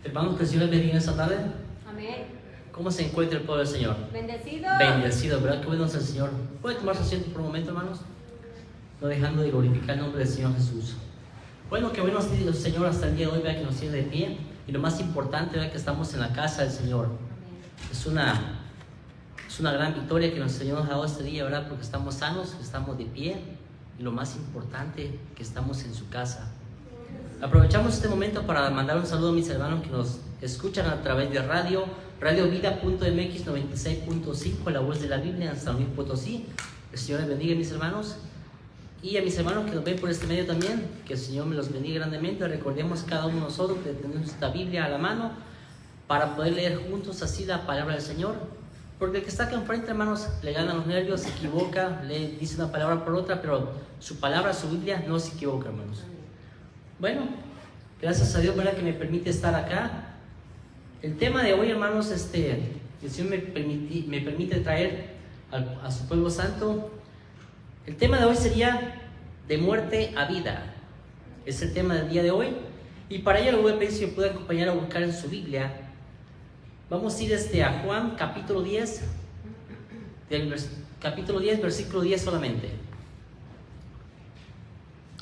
Hermanos, que el Señor les bendiga esta tarde. Amén. ¿Cómo se encuentra el pueblo del Señor? Bendecido. Bendecido, ¿verdad? Qué bueno es el Señor. ¿Puede tomarse asiento por un momento, hermanos? No dejando de glorificar el nombre del Señor Jesús. Bueno, qué bueno es el Señor hasta el día de hoy, vea que nos tiene de pie. Y lo más importante, vea que estamos en la casa del Señor. Es una gran victoria que el Señor nos ha dado este día, ¿verdad? Porque estamos sanos, estamos de pie. Y lo más importante, que estamos en su casa. Aprovechamos este momento para mandar un saludo a mis hermanos que nos escuchan a través de radiovida.mx 96.5, la voz de la Biblia en San Luis Potosí. El Señor les bendiga, mis hermanos. Y a mis hermanos que nos ven por este medio también, que el Señor me los bendiga grandemente. Recordemos cada uno de nosotros que tenemos esta Biblia a la mano para poder leer juntos así la palabra del Señor. Porque el que está acá enfrente, hermanos, le ganan los nervios, se equivoca, le dice una palabra por otra, pero su palabra, su Biblia, no se equivoca, hermanos. Bueno, gracias a Dios, ¿verdad?, que me permite estar acá. El tema de hoy, hermanos, el Señor me permite traer a su pueblo santo. El tema de hoy sería de muerte a vida. Es el tema del día de hoy. Y para ello le voy a pedir si me puede acompañar a buscar en su Biblia. Vamos a ir a Juan capítulo 10, capítulo 10, versículo 10 solamente.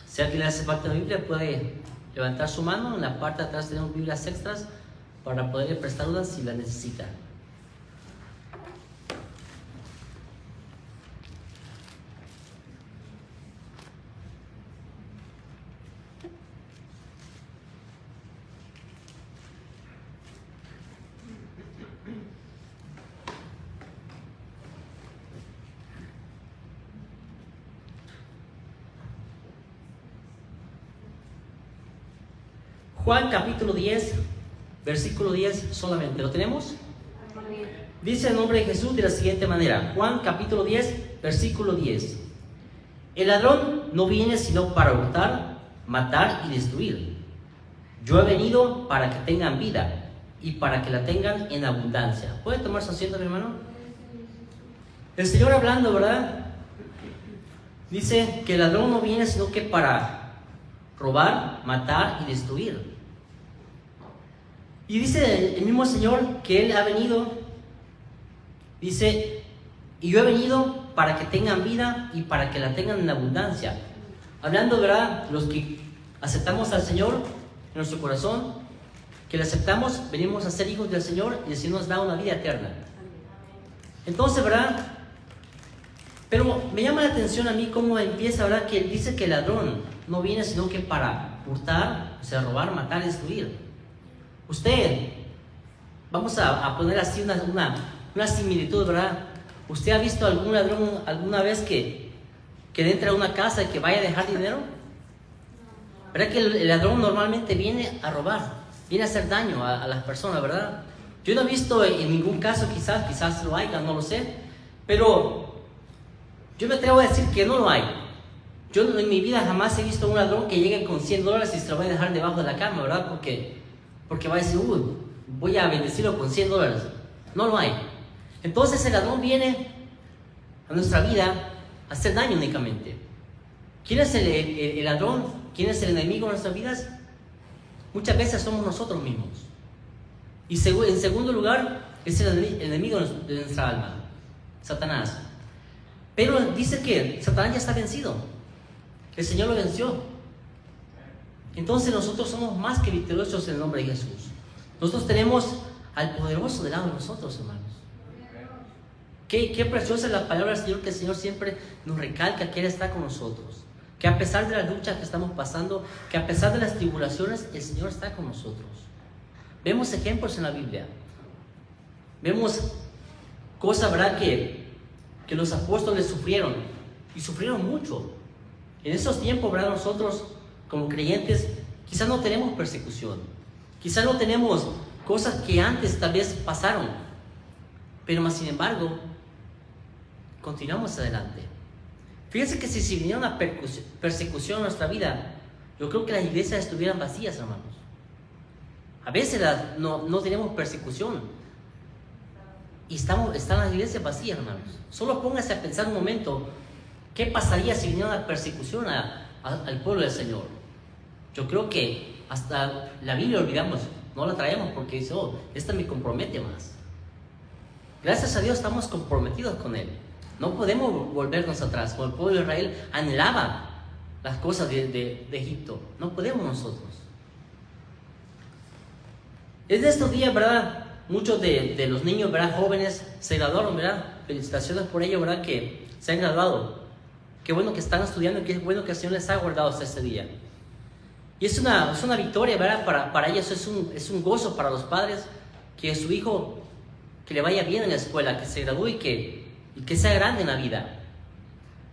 Si alguien le hace falta de Biblia, puede levantar su mano. En la parte de atrás tenemos Biblias extras para poderle prestar dudas si la necesita. Juan capítulo 10, versículo 10 solamente. ¿Lo tenemos? Amén. Dice el nombre de Jesús de la siguiente manera. Juan capítulo 10, versículo 10. El ladrón no viene sino para hurtar, matar y destruir. Yo he venido para que tengan vida y para que la tengan en abundancia. ¿Puede tomar su asiento, mi hermano? El Señor hablando, ¿verdad? Dice que el ladrón no viene sino que para robar, matar y destruir. Y dice el mismo Señor que Él ha venido, dice, y yo he venido para que tengan vida y para que la tengan en abundancia. Hablando, ¿verdad? Los que aceptamos al Señor en nuestro corazón, que le aceptamos, venimos a ser hijos del Señor y el Señor nos da una vida eterna. Entonces, ¿verdad? Pero me llama la atención a mí cómo empieza, ¿verdad? Que dice que el ladrón no viene sino que para hurtar, o sea, robar, matar y destruir. Usted, vamos a poner así una similitud, ¿verdad? ¿Usted ha visto algún ladrón alguna vez que entre a una casa y que vaya a dejar dinero? ¿Verdad que el ladrón normalmente viene a robar, viene a hacer daño a las personas, ¿verdad? Yo no he visto en ningún caso, quizás lo haya, no lo sé, pero yo me atrevo a decir que no lo hay. Yo en mi vida jamás he visto un ladrón que llegue con $100 y se lo vaya a dejar debajo de la cama, ¿verdad? Porque va a decir, voy a bendecirlo con $100. No lo hay. Entonces el ladrón viene a nuestra vida a hacer daño únicamente. ¿Quién es el ladrón? ¿Quién es el enemigo de nuestras vidas? Muchas veces somos nosotros mismos. Y en segundo lugar, es el enemigo de nuestra alma, Satanás. Pero dice que Satanás ya está vencido. El Señor lo venció. Entonces nosotros somos más que victoriosos en el nombre de Jesús. Nosotros tenemos al poderoso del lado de nosotros, hermanos. Qué preciosa es la palabra del Señor, que el Señor siempre nos recalca que Él está con nosotros. Que a pesar de las luchas que estamos pasando, que a pesar de las tribulaciones, el Señor está con nosotros. Vemos ejemplos en la Biblia. Vemos cosas, ¿verdad?, que los apóstoles sufrieron. Y sufrieron mucho. En esos tiempos, ¿verdad?, nosotros como creyentes quizás no tenemos persecución. Quizás no tenemos cosas que antes tal vez pasaron. Pero más sin embargo, continuamos adelante. Fíjense que si viniera una persecución en nuestra vida, yo creo que las iglesias estuvieran vacías, hermanos. A veces no tenemos persecución y están las iglesias vacías, hermanos. Solo póngase a pensar un momento, ¿qué pasaría si viniera una persecución al pueblo del Señor? Yo creo que hasta la Biblia olvidamos no la traemos porque dice, oh, esta me compromete más. Gracias a Dios estamos comprometidos con Él. No podemos volvernos atrás. Como el pueblo de Israel anhelaba las cosas de Egipto, no podemos nosotros. Es de estos días, ¿verdad? Muchos de los niños, ¿verdad? Jóvenes se graduaron, ¿verdad? Felicitaciones por ello, ¿verdad? Que se han graduado. Qué bueno que están estudiando y qué bueno que el Señor les ha guardado hasta este día. Y es una victoria, ¿verdad? Para ellos es un gozo para los padres que su hijo, que le vaya bien en la escuela, que se gradúe y que sea grande en la vida.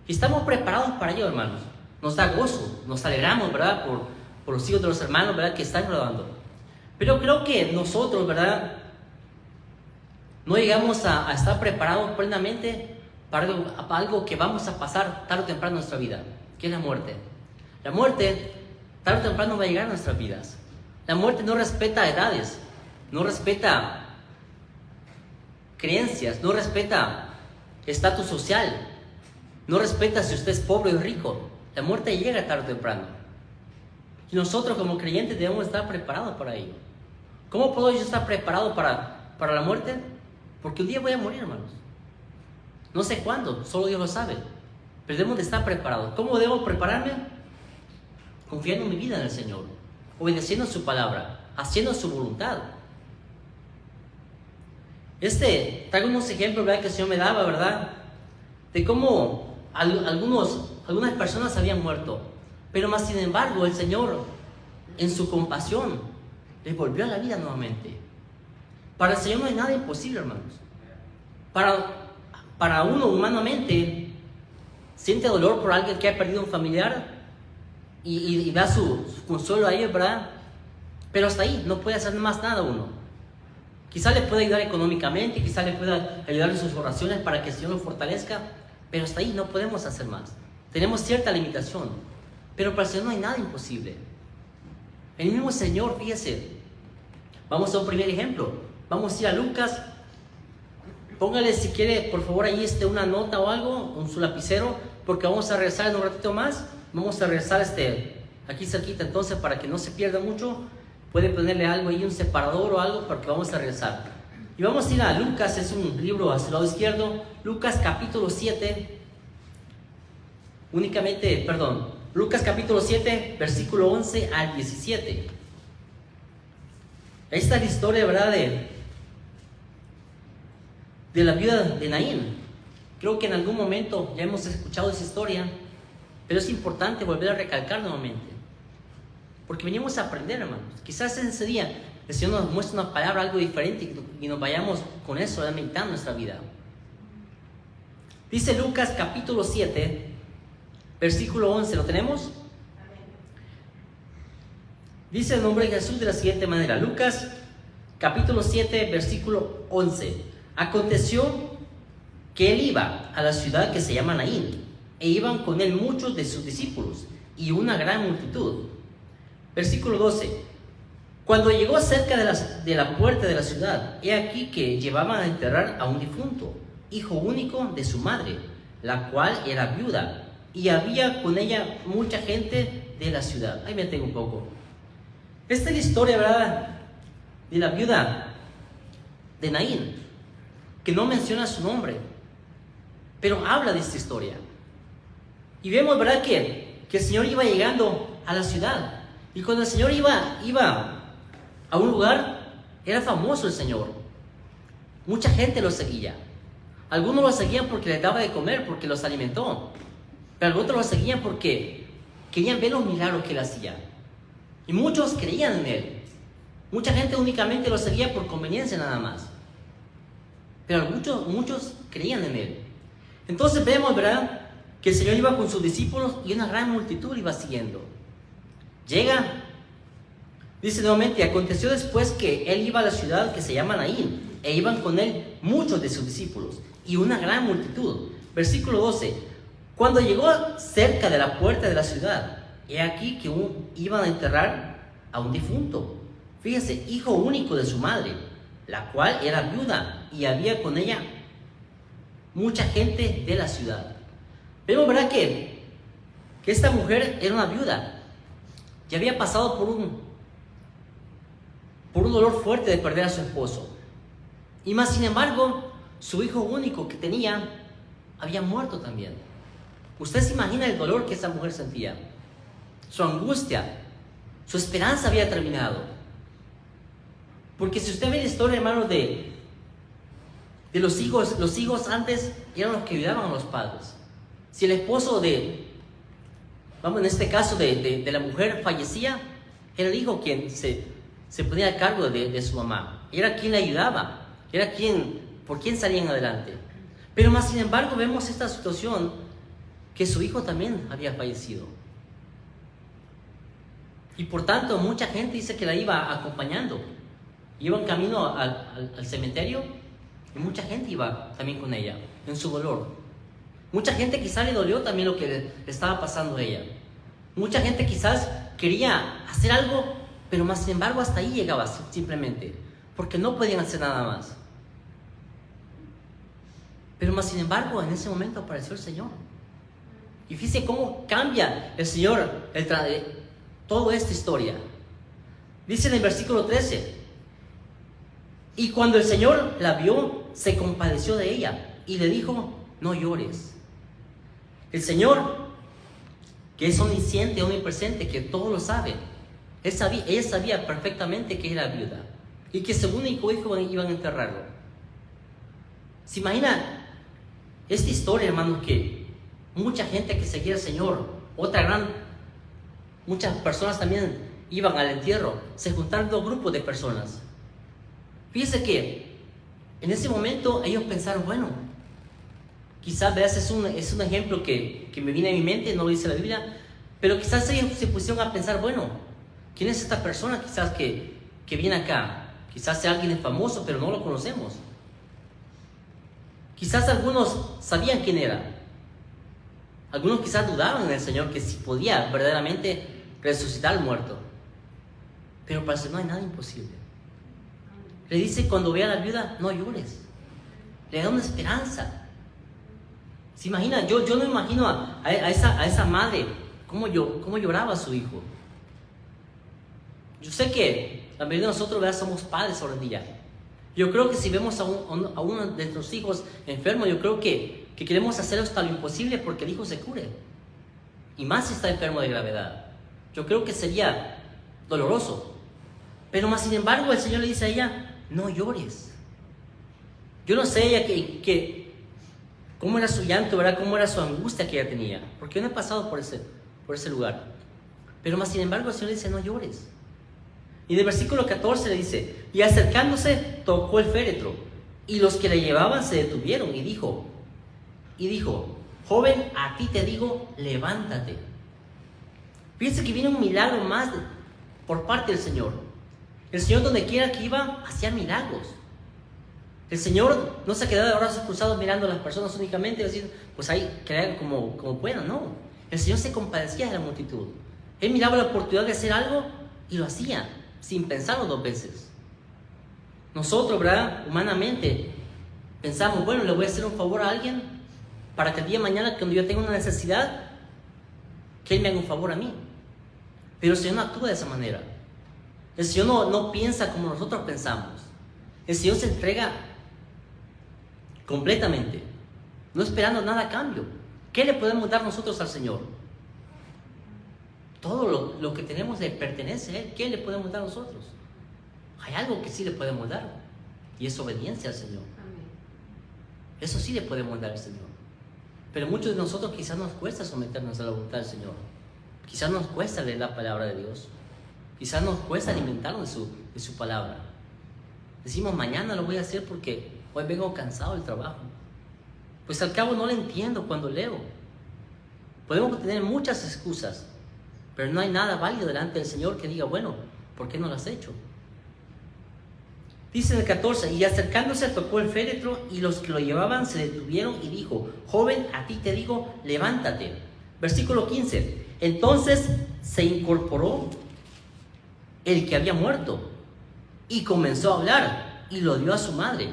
Y estamos preparados para ello, hermanos. Nos da gozo, nos alegramos, ¿verdad? Por los hijos de los hermanos, ¿verdad? Que están graduando. Pero creo que nosotros, ¿verdad? No llegamos a estar preparados plenamente para algo que vamos a pasar tarde o temprano en nuestra vida, que es la muerte. La muerte, tarde o temprano va a llegar a nuestras vidas. La muerte no respeta edades, no respeta creencias, no respeta estatus social, no respeta si usted es pobre o rico. La muerte llega tarde o temprano. Y nosotros como creyentes debemos estar preparados para ello. ¿Cómo puedo yo estar preparado para la muerte? Porque un día voy a morir, hermanos. No sé cuándo, solo Dios lo sabe. Pero debemos de estar preparados. ¿Cómo debo prepararme? Confiando en mi vida en el Señor, obedeciendo su palabra, haciendo su voluntad. Traigo unos ejemplos, ¿verdad? Que el Señor me daba, ¿verdad? De cómo algunas personas habían muerto. Pero más sin embargo, el Señor, en su compasión, les volvió a la vida nuevamente. Para el Señor no hay nada imposible, hermanos. Para uno humanamente, siente dolor por alguien que ha perdido un familiar y da su consuelo a ellos, ¿verdad? Pero hasta ahí, no puede hacer más nada uno. Quizá le pueda ayudar económicamente, quizá le pueda ayudar en sus oraciones para que el Señor lo fortalezca, pero hasta ahí no podemos hacer más. Tenemos cierta limitación, pero para el Señor no hay nada imposible. El mismo Señor, fíjese, vamos a un primer ejemplo. Vamos a ir a Lucas. Póngale si quiere, por favor, ahí una nota o algo, con su lapicero, porque vamos a regresar en un ratito más. Vamos a regresar aquí cerquita, entonces, para que no se pierda mucho. Puede ponerle algo ahí, un separador o algo, porque vamos a regresar. Y vamos a ir a Lucas, es un libro hacia el lado izquierdo. Lucas capítulo 7. Lucas capítulo 7, versículo 11 al 17. Ahí está la historia, ¿verdad? De la viuda de Naín. Creo que en algún momento ya hemos escuchado esa historia, pero es importante volver a recalcar nuevamente, porque venimos a aprender, hermanos. Quizás en ese día el Señor nos muestra una palabra, algo diferente, y nos vayamos con eso meditando nuestra vida. Dice Lucas capítulo 7, versículo 11, ¿lo tenemos? Dice el nombre de Jesús de la siguiente manera. Lucas capítulo 7, versículo 11. Aconteció que él iba a la ciudad que se llama Naín, e iban con él muchos de sus discípulos y una gran multitud. Versículo 12. Cuando llegó cerca de la puerta de la ciudad, he aquí que llevaban a enterrar a un difunto, hijo único de su madre, la cual era viuda, y había con ella mucha gente de la ciudad. Ahí me detengo un poco. Esta es la historia, ¿verdad?, de la viuda de Naín, que no menciona su nombre, pero habla de esta historia. Y vemos, ¿verdad?, que el Señor iba llegando a la ciudad. Y cuando el Señor iba a un lugar, era famoso el Señor. Mucha gente lo seguía. Algunos lo seguían porque les daba de comer, porque los alimentó. Pero otros lo seguían porque querían ver los milagros que él hacía. Y muchos creían en él. Mucha gente únicamente lo seguía por conveniencia nada más. Pero muchos creían en él. Entonces vemos, ¿verdad?, que el Señor iba con sus discípulos y una gran multitud iba siguiendo. Llega, dice nuevamente, aconteció después que él iba a la ciudad que se llama Naín, e iban con él muchos de sus discípulos y una gran multitud. Versículo 12. Cuando llegó cerca de la puerta de la ciudad, he aquí que iban a enterrar a un difunto. Fíjese, hijo único de su madre, la cual era viuda, y había con ella mucha gente de la ciudad. Vemos, ¿verdad?, que esta mujer era una viuda. Ya había pasado por por un dolor fuerte de perder a su esposo. Y más sin embargo, su hijo único que tenía había muerto también. Usted se imagina el dolor que esa mujer sentía, su angustia, su esperanza había terminado. Porque si usted ve la historia, hermano, de los hijos antes eran los que ayudaban a los padres. Si el esposo en este caso de la mujer fallecía, era el hijo quien se ponía a cargo de su mamá. Era quien le ayudaba, era por quien salían adelante. Pero más sin embargo vemos esta situación que su hijo también había fallecido. Y por tanto mucha gente dice que la iba acompañando. Iba en camino al cementerio y mucha gente iba también con ella en su dolor. Mucha gente quizás le dolió también lo que le estaba pasando a ella. Mucha gente quizás quería hacer algo, pero más sin embargo hasta ahí llegaba simplemente, porque no podían hacer nada más. Pero más sin embargo en ese momento apareció el Señor. Y fíjense cómo cambia el Señor toda esta historia. Dice en el versículo 13: y cuando el Señor la vio, se compadeció de ella y le dijo: no llores. El Señor, que es omnisciente, omnipresente, que todo lo sabe, ella sabía perfectamente que era viuda y que su único hijo iban a enterrarlo. ¿Se imagina esta historia, hermanos? Que mucha gente que seguía al Señor, muchas personas también iban al entierro. Se juntaron dos grupos de personas. Fíjense que en ese momento ellos pensaron, bueno, quizás es un ejemplo que me viene a mi mente, no lo dice la Biblia, pero quizás ellos se pusieron a pensar, bueno, ¿quién es esta persona quizás que viene acá? Quizás sea alguien famoso, pero no lo conocemos. Quizás algunos sabían quién era. Algunos quizás dudaban en el Señor que si podía verdaderamente resucitar al muerto. Pero para el Señor no hay nada imposible. Le dice, cuando vea a la viuda, no llores. Le da una esperanza. ¿Se imagina? Yo no imagino a esa madre cómo lloraba a su hijo. Yo sé que la mayoría de nosotros, ¿verdad?, somos padres hoy en día. Yo creo que si vemos a uno de nuestros hijos enfermo, yo creo que queremos hacer hasta lo imposible porque el hijo se cure. Y más si está enfermo de gravedad. Yo creo que sería doloroso. Pero más sin embargo, el Señor le dice a ella, no llores. Yo no sé ella cómo era su llanto, ¿verdad? Cómo era su angustia que ella tenía. Porque yo no he pasado por ese lugar. Pero más sin embargo, el Señor le dice, no llores. Y del versículo 14 le dice, y acercándose, tocó el féretro, y los que le llevaban se detuvieron, y dijo, joven, a ti te digo, levántate. Fíjense que viene un milagro más por parte del Señor. El Señor, donde quiera que iba, hacía milagros. El Señor no se quedaba de brazos cruzados mirando a las personas únicamente y decir, pues ahí, que hagan como puedan. No, el Señor se compadecía de la multitud. Él miraba la oportunidad de hacer algo y lo hacía, sin pensarlo dos veces. Nosotros, ¿verdad?, humanamente pensamos, bueno, le voy a hacer un favor a alguien para que el día de mañana, cuando yo tenga una necesidad, que Él me haga un favor a mí. Pero el Señor no actúa de esa manera. El Señor no piensa como nosotros pensamos. El Señor se entrega completamente, no esperando nada a cambio. ¿Qué le podemos dar nosotros al Señor? Todo lo que tenemos le pertenece a Él. ¿Qué le podemos dar nosotros? Hay algo que sí le podemos dar, y es obediencia al Señor. Amén. Eso sí le podemos dar al Señor. Pero muchos de nosotros quizás nos cuesta someternos a la voluntad del Señor. Quizás nos cuesta leer la palabra de Dios. Quizás nos cuesta alimentarnos de su palabra. Decimos, mañana lo voy a hacer porque hoy vengo cansado del trabajo. Pues al cabo no lo entiendo cuando leo. Podemos tener muchas excusas, pero no hay nada válido delante del Señor que diga, bueno, ¿por qué no lo has hecho? Dice en el 14, y acercándose tocó el féretro, y los que lo llevaban se detuvieron y dijo, joven, a ti te digo, levántate. Versículo 15, entonces se incorporó el que había muerto y comenzó a hablar y lo dio a su madre.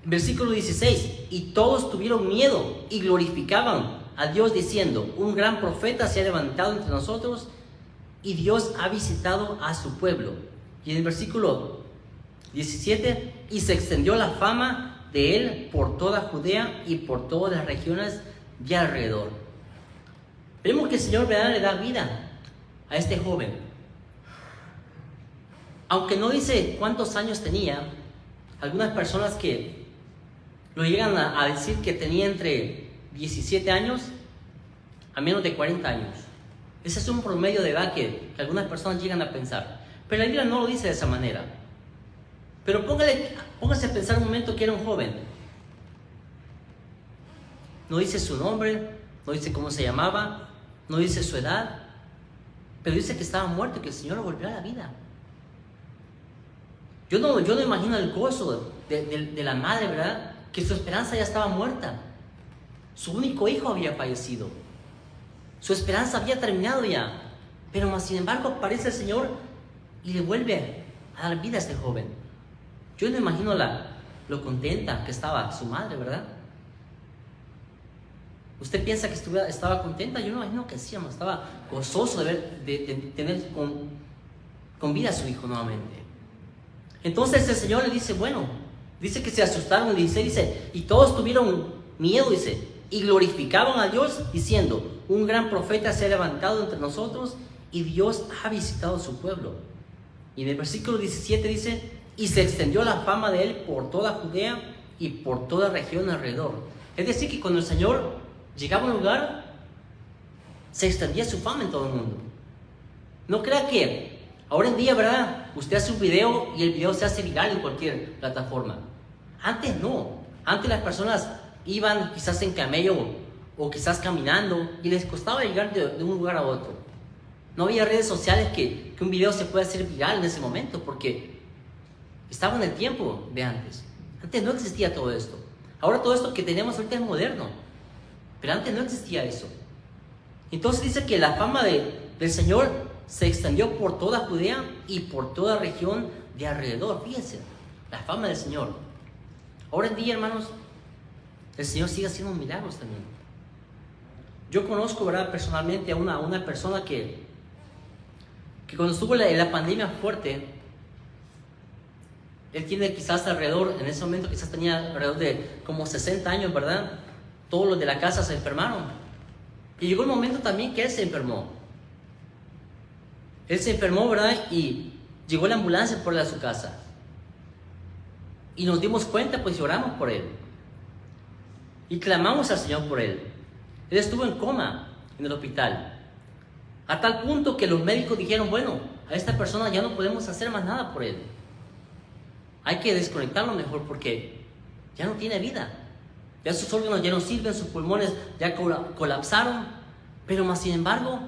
Versículo 16, y todos tuvieron miedo y glorificaban a Dios diciendo, un gran profeta se ha levantado entre nosotros y Dios ha visitado a su pueblo. Y en el versículo 17, y se extendió la fama de él por toda Judea y por todas las regiones de alrededor. Vemos que el Señor, ¿verdad?, le da vida a este joven. Aunque no dice cuántos años tenía, algunas personas que lo llegan a decir que tenía entre 17 años a menos de 40 años. Ese es un promedio de edad que algunas personas llegan a pensar. Pero la Biblia no lo dice de esa manera. Pero póngase a pensar un momento que era un joven. No dice su nombre, no dice cómo se llamaba, no dice su edad, pero dice que estaba muerto y que el Señor lo volvió a la vida. Yo no imagino el gozo de la madre, ¿verdad?, que su esperanza ya estaba muerta. Su único hijo había fallecido. Su esperanza había terminado ya. Pero más sin embargo aparece el Señor y le vuelve a dar vida a este joven. Yo no imagino lo contenta que estaba su madre, ¿verdad? ¿Usted piensa que estaba contenta? Yo no imagino que sí, estaba gozoso de tener con vida a su hijo nuevamente. Entonces el Señor le dice, bueno, dice que se asustaron, dice, y todos tuvieron miedo, dice, y glorificaban a Dios diciendo, un gran profeta se ha levantado entre nosotros y Dios ha visitado su pueblo. Y en el versículo 17 dice, y se extendió la fama de él por toda Judea y por toda región alrededor. Es decir, que cuando el Señor llegaba a un lugar, se extendía su fama en todo el mundo. No crea que ahora en día, ¿verdad?, usted hace un video y el video se hace viral en cualquier plataforma. Antes no. Antes las personas iban quizás en camello o quizás caminando y les costaba llegar de un lugar a otro. No había redes sociales que un video se pueda hacer viral en ese momento porque estaba en el tiempo de antes. Antes no existía todo esto. Ahora todo esto que tenemos ahorita es moderno, pero antes no existía eso. Entonces dice que la fama del Señor se extendió por toda Judea y por toda región de alrededor. Fíjense, la fama del Señor. Ahora en día, hermanos, el Señor sigue haciendo milagros también. Yo conozco, ¿verdad?, personalmente a una persona que cuando estuvo la pandemia fuerte, él tiene quizás alrededor, en ese momento quizás tenía alrededor de como 60 años, ¿verdad? Todos los de la casa se enfermaron. Y llegó el momento también que él se enfermó. Él se enfermó, ¿verdad? Y llegó la ambulancia por él a su casa. Y nos dimos cuenta, pues lloramos por él. Y clamamos al Señor por él. Él estuvo en coma en el hospital. A tal punto que los médicos dijeron, bueno, a esta persona ya no podemos hacer más nada por él. Hay que desconectarlo mejor porque ya no tiene vida. Ya sus órganos ya no sirven, sus pulmones ya colapsaron. Pero más sin embargo,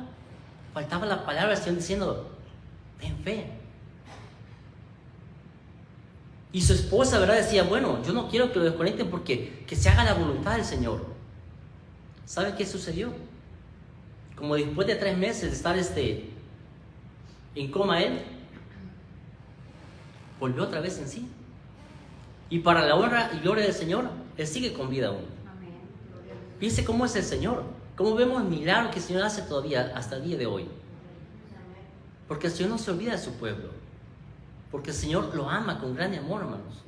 faltaba la palabra del Señor diciendo, ten fe. Y su esposa, ¿verdad?, decía, bueno, yo no quiero que lo desconecten porque que se haga la voluntad del Señor. ¿Sabe qué sucedió? Como después de 3 meses de estar en coma él, volvió otra vez en sí. Y para la honra y gloria del Señor, él sigue con vida aún. Piense cómo es el Señor. Cómo vemos el milagro que el Señor hace todavía hasta el día de hoy. Porque el Señor no se olvida de su pueblo. Porque el Señor lo ama con gran amor, hermanos.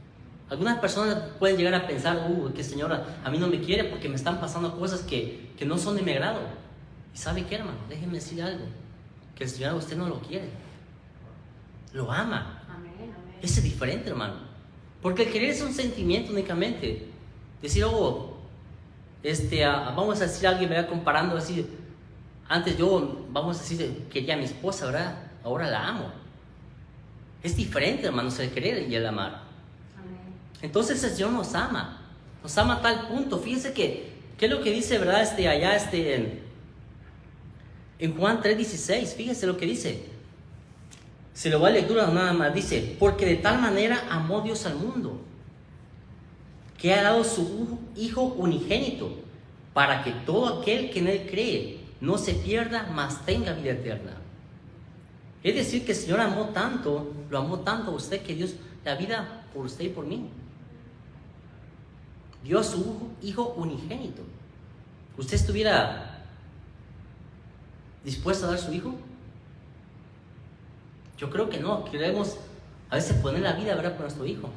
Algunas personas pueden llegar a pensar, que el Señor a mí no me quiere porque me están pasando cosas que no son de mi agrado. ¿Y sabe qué, hermano? Déjeme decir algo. Que el Señor a usted no lo quiere. Lo ama. Ese es diferente, hermano. Porque el querer es un sentimiento únicamente. Decir, vamos a decir a alguien, ¿verdad?, comparando así. Antes yo, vamos a decir, quería a mi esposa, ¿verdad? Ahora la amo. Es diferente, hermanos, el querer y el amar. Entonces el Señor nos ama a tal punto. Fíjense ¿qué es lo que dice, verdad? Allá en Juan 3:16, fíjense lo que dice. Se lo voy a lectura nada más. Dice, porque de tal manera amó Dios al mundo, que ha dado su Hijo unigénito, para que todo aquel que en Él cree no se pierda, mas tenga vida eterna. Es decir, que el Señor lo amó tanto a usted, que Dios da vida por usted y por mí. Dio a su Hijo unigénito. ¿Usted estuviera dispuesto a dar su Hijo? Yo creo que no. A veces poner la vida, ¿verdad?, por nuestro hijo.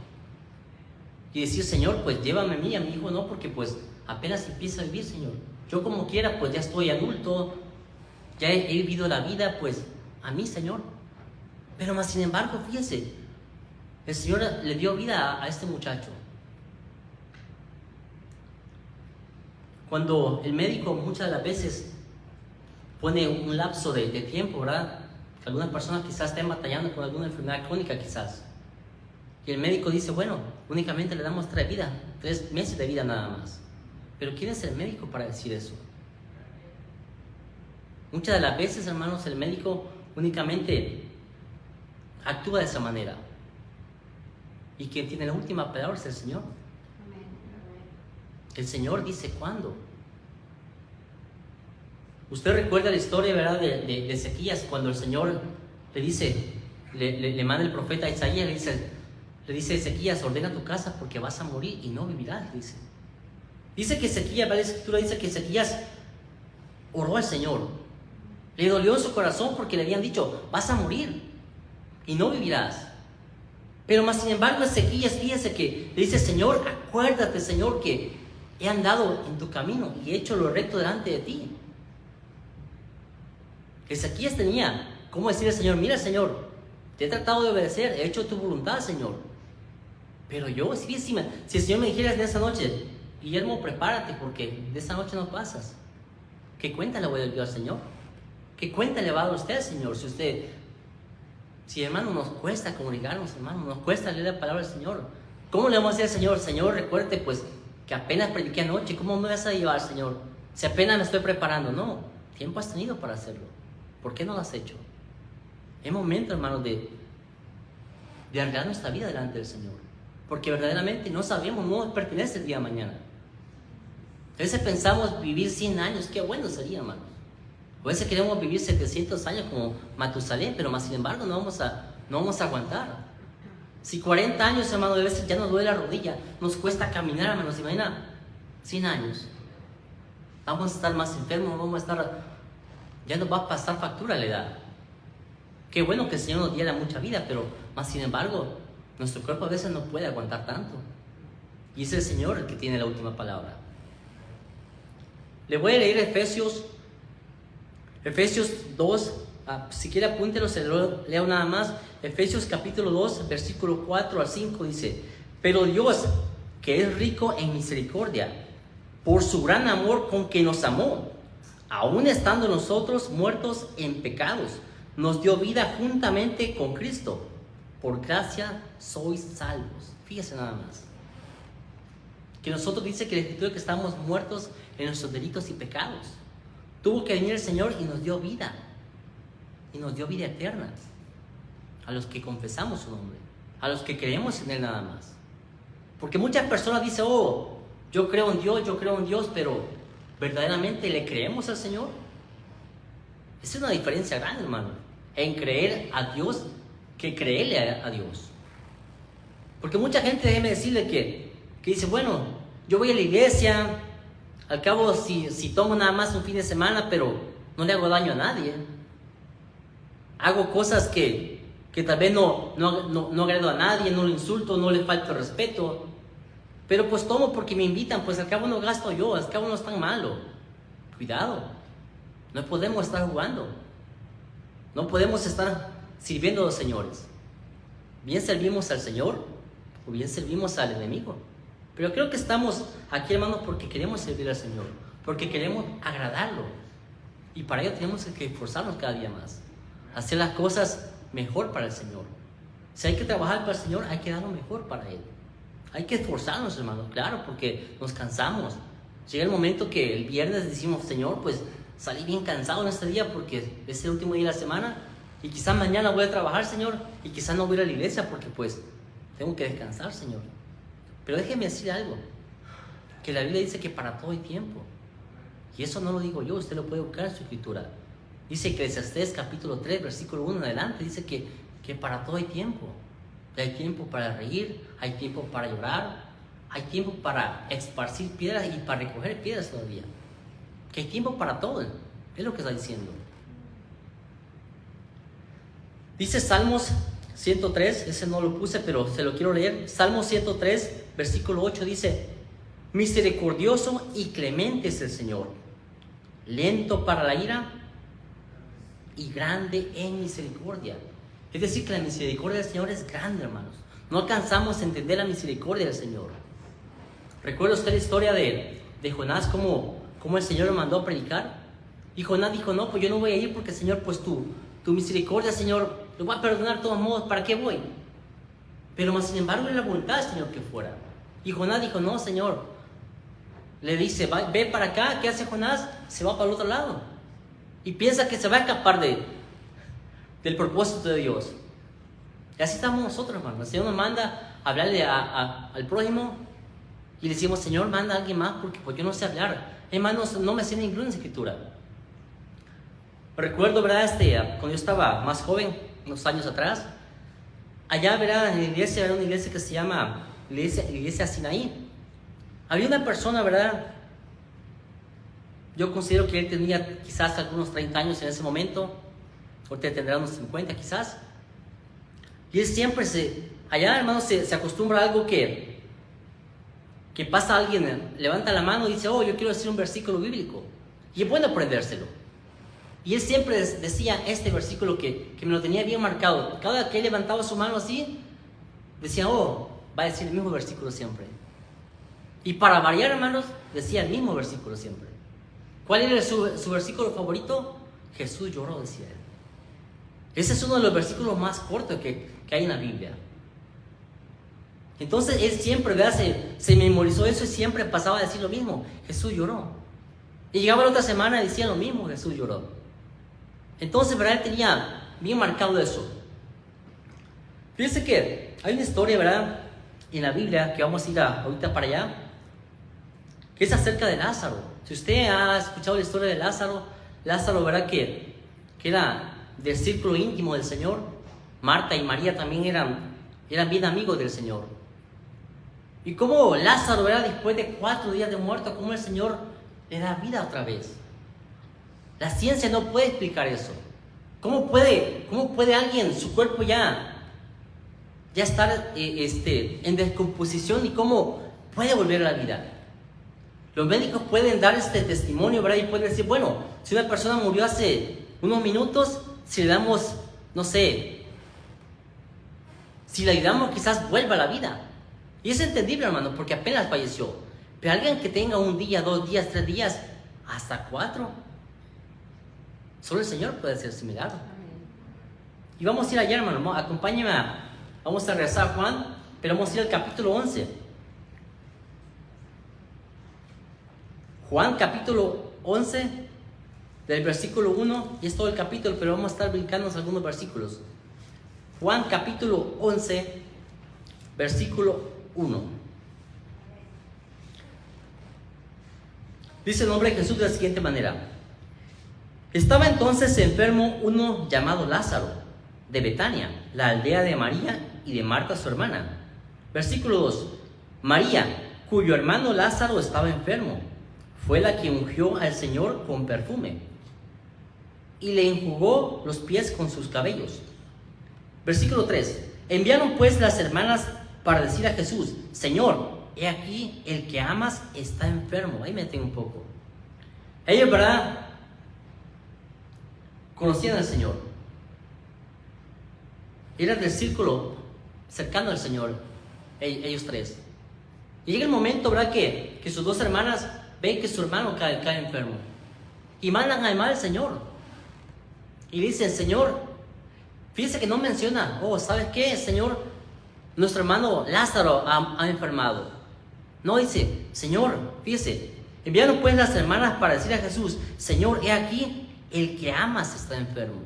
Y decir, Señor, pues llévame a mi hijo no, porque pues apenas empieza a vivir, Señor. Yo como quiera, pues ya estoy adulto, ya he vivido la vida, pues a mí, Señor. Pero más sin embargo, fíjense, el Señor le dio vida a este muchacho. Cuando el médico muchas de las veces pone un lapso de tiempo, ¿verdad? Que algunas personas quizás estén batallando con alguna enfermedad crónica quizás. Y el médico dice, bueno, únicamente le damos 3 meses de vida nada más. Pero ¿quién es el médico para decir eso? Muchas de las veces, hermanos, el médico únicamente actúa de esa manera. Y quien tiene la última palabra es el Señor. El Señor dice cuándo. Usted recuerda la historia, ¿verdad?, de Ezequías, cuando el Señor le dice, le manda el profeta a Isaías, le dice a Ezequías, ordena tu casa porque vas a morir y no vivirás, dice. Dice que Ezequías, la escritura dice que Ezequías oró al Señor. Le dolió en su corazón porque le habían dicho, vas a morir y no vivirás. Pero más sin embargo Ezequías, fíjese que le dice, Señor, acuérdate, Señor, que he andado en tu camino y he hecho lo recto delante de ti. Ezequías tenía cómo decirle al Señor, mira, Señor, te he tratado de obedecer, he hecho tu voluntad, Señor. Pero yo, si el Señor me dijera en esa noche, Guillermo, prepárate porque de esa noche no pasas, ¿qué cuenta le voy a dar al Señor? ¿Qué cuenta le va a dar usted al Señor? Si hermano, nos cuesta comunicarnos, hermano, nos cuesta leer la palabra del Señor. ¿Cómo le vamos a decir al Señor? Señor, recuérdate pues que apenas prediqué anoche, ¿cómo me vas a llevar, Señor? Si apenas me estoy preparando. No, tiempo has tenido para hacerlo. ¿Por qué no lo has hecho? Es momento, hermano, de arreglar nuestra vida delante del Señor. Porque verdaderamente no sabemos, no nos pertenece el día de mañana. A veces pensamos vivir 100 años, qué bueno sería, hermano. A veces queremos vivir 700 años como Matusalén, pero más sin embargo no vamos a aguantar. Si 40 años, hermano, a veces ya nos duele la rodilla, nos cuesta caminar, hermano, ¿se imagina? 100 años. Vamos a estar más enfermos, ya nos va a pasar factura la edad. Qué bueno que el Señor nos diera mucha vida, pero más sin embargo, nuestro cuerpo a veces no puede aguantar tanto. Y es el Señor el que tiene la última palabra. Le voy a leer Efesios 2, si quiere apúntelo, se lo leo nada más. Efesios capítulo 2, versículo 4 al 5 dice, pero Dios, que es rico en misericordia, por su gran amor con que nos amó, aun estando nosotros muertos en pecados, nos dio vida juntamente con Cristo. Por gracia sois salvos. Fíjese nada más. Que nosotros dice que la Escritura que estamos muertos en nuestros delitos y pecados. Tuvo que venir el Señor y nos dio vida. Y nos dio vida eterna. A los que confesamos su nombre. A los que creemos en Él nada más. Porque muchas personas dicen, yo creo en Dios, pero ¿verdaderamente le creemos al Señor? Esa es una diferencia grande, hermano. En creer a Dios que creerle a Dios. Porque mucha gente, déjeme decirle que dice, bueno, yo voy a la iglesia, al cabo si tomo nada más un fin de semana, pero no le hago daño a nadie. Hago cosas que tal vez no agrado a nadie, no le insulto, no le falto respeto. Pero pues tomo porque me invitan, pues al cabo no gasto yo, al cabo no es tan malo. Cuidado, no podemos estar jugando. No podemos estar sirviendo a los señores. Bien servimos al Señor o bien servimos al enemigo. Pero creo que estamos aquí, hermanos, porque queremos servir al Señor, porque queremos agradarlo. Y para ello tenemos que esforzarnos cada día más, hacer las cosas mejor para el Señor. Si hay que trabajar para el Señor, hay que dar lo mejor para Él. Hay que esforzarnos, hermanos, claro, porque nos cansamos. Llega el momento que el viernes decimos, Señor, pues salí bien cansado en este día porque es el último día de la semana y quizás mañana voy a trabajar, Señor, y quizás no voy a ir a la iglesia porque pues tengo que descansar, Señor. Pero déjeme decir algo, que la Biblia dice que para todo hay tiempo. Y eso no lo digo yo, usted lo puede buscar en su escritura. Dice Eclesiastés capítulo 3, versículo 1 en adelante, dice que para todo hay tiempo. Hay tiempo para reír, hay tiempo para llorar, hay tiempo para esparcir piedras y para recoger piedras todavía. Que hay tiempo para todo, es lo que está diciendo. Dice Salmos 103, ese no lo puse, pero se lo quiero leer. Salmo 103, versículo 8 dice: misericordioso y clemente es el Señor, lento para la ira y grande en misericordia. Es decir, que la misericordia del Señor es grande, hermanos. No alcanzamos a entender la misericordia del Señor. ¿Recuerda usted la historia de Jonás, cómo el Señor lo mandó a predicar? Y Jonás dijo: no, pues yo no voy a ir porque, Señor, pues tu misericordia, Señor, lo voy a perdonar de todos modos, ¿para qué voy? Pero más sin embargo, era la voluntad del Señor que fuera. Y Jonás dijo: no, Señor. Le dice: ve para acá. ¿Qué hace Jonás? Se va para el otro lado. Y piensa que se va a escapar del propósito de Dios. Y así estamos nosotros, hermanos. El Señor nos manda a hablarle al prójimo y le decimos: Señor, manda a alguien más porque pues yo no sé hablar. Hermanos, no me sé ninguna escritura. Recuerdo, ¿verdad? Cuando yo estaba más joven, unos años atrás, allá, ¿verdad? En la iglesia, era una iglesia que se llama Iglesia Sinaí. Había una persona, ¿verdad? Yo considero que él tenía quizás algunos 30 años en ese momento. Ahorita tendrá unos 50 quizás. Y él siempre allá, hermanos, se acostumbra a algo que pasa alguien, levanta la mano y dice: oh, yo quiero decir un versículo bíblico. Y es bueno aprendérselo. Y él siempre decía este versículo que me lo tenía bien marcado. Cada que él levantaba su mano así, decía: oh, va a decir el mismo versículo siempre. Y para variar, hermanos, decía el mismo versículo siempre. ¿Cuál era su versículo favorito? Jesús lloró, decía él. Ese es uno de los versículos más cortos que hay en la Biblia. Entonces él siempre, ¿verdad? Se memorizó eso y siempre pasaba a decir lo mismo: Jesús lloró. Y llegaba la otra semana y decía lo mismo: Jesús lloró. Entonces, ¿verdad? Él tenía bien marcado eso. Fíjense que hay una historia, ¿verdad?, en la Biblia, que vamos a ir ahorita para allá, que es acerca de Lázaro. Si usted ha escuchado la historia de Lázaro, ¿verdad?, que era del círculo íntimo del Señor. Marta y María también eran bien amigos del Señor. Y cómo Lázaro, ¿verdad?, después de 4 días de muerto, cómo el Señor le da vida otra vez. La ciencia no puede explicar eso. ¿Cómo puede alguien, su cuerpo ya estar en descomposición, y cómo puede volver a la vida? Los médicos pueden dar este testimonio, ¿verdad? Y pueden decir: bueno, si una persona murió hace unos minutos, si le damos, no sé, si le ayudamos, quizás vuelva a la vida. Y es entendible, hermano, porque apenas falleció. Pero alguien que tenga 1 día, 2 días, 3 días, hasta 4, solo el Señor puede hacer ese milagro. Y vamos a ir allá, hermano. Acompáñenme. Vamos a regresar a Juan, pero vamos a ir al capítulo 11. Juan capítulo 11, del versículo 1, y es todo el capítulo, pero vamos a estar brincando algunos versículos. Juan capítulo 11, versículo 1. Dice el nombre de Jesús de la siguiente manera: estaba entonces enfermo uno llamado Lázaro, de Betania, la aldea de María y de Marta su hermana. Versículo 2. María, cuyo hermano Lázaro estaba enfermo, fue la que ungió al Señor con perfume y le enjugó los pies con sus cabellos. Versículo 3. Enviaron pues las hermanas para decir a Jesús: Señor, he aquí el que amas está enfermo. Ahí me detengo un poco. Ellos, ¿verdad?, conocían al Señor. Eran del círculo cercano al Señor, ellos 3. Y llega el momento, ¿verdad?, que sus 2 hermanas ven que su hermano cae enfermo. Y mandan a llamar al Señor. Y dicen: Señor, fíjese que no menciona: oh, ¿sabes qué, Señor? Nuestro hermano Lázaro ha enfermado. No, dice: Señor, fíjese, enviaron pues las hermanas para decir a Jesús: Señor, he aquí el que amas está enfermo.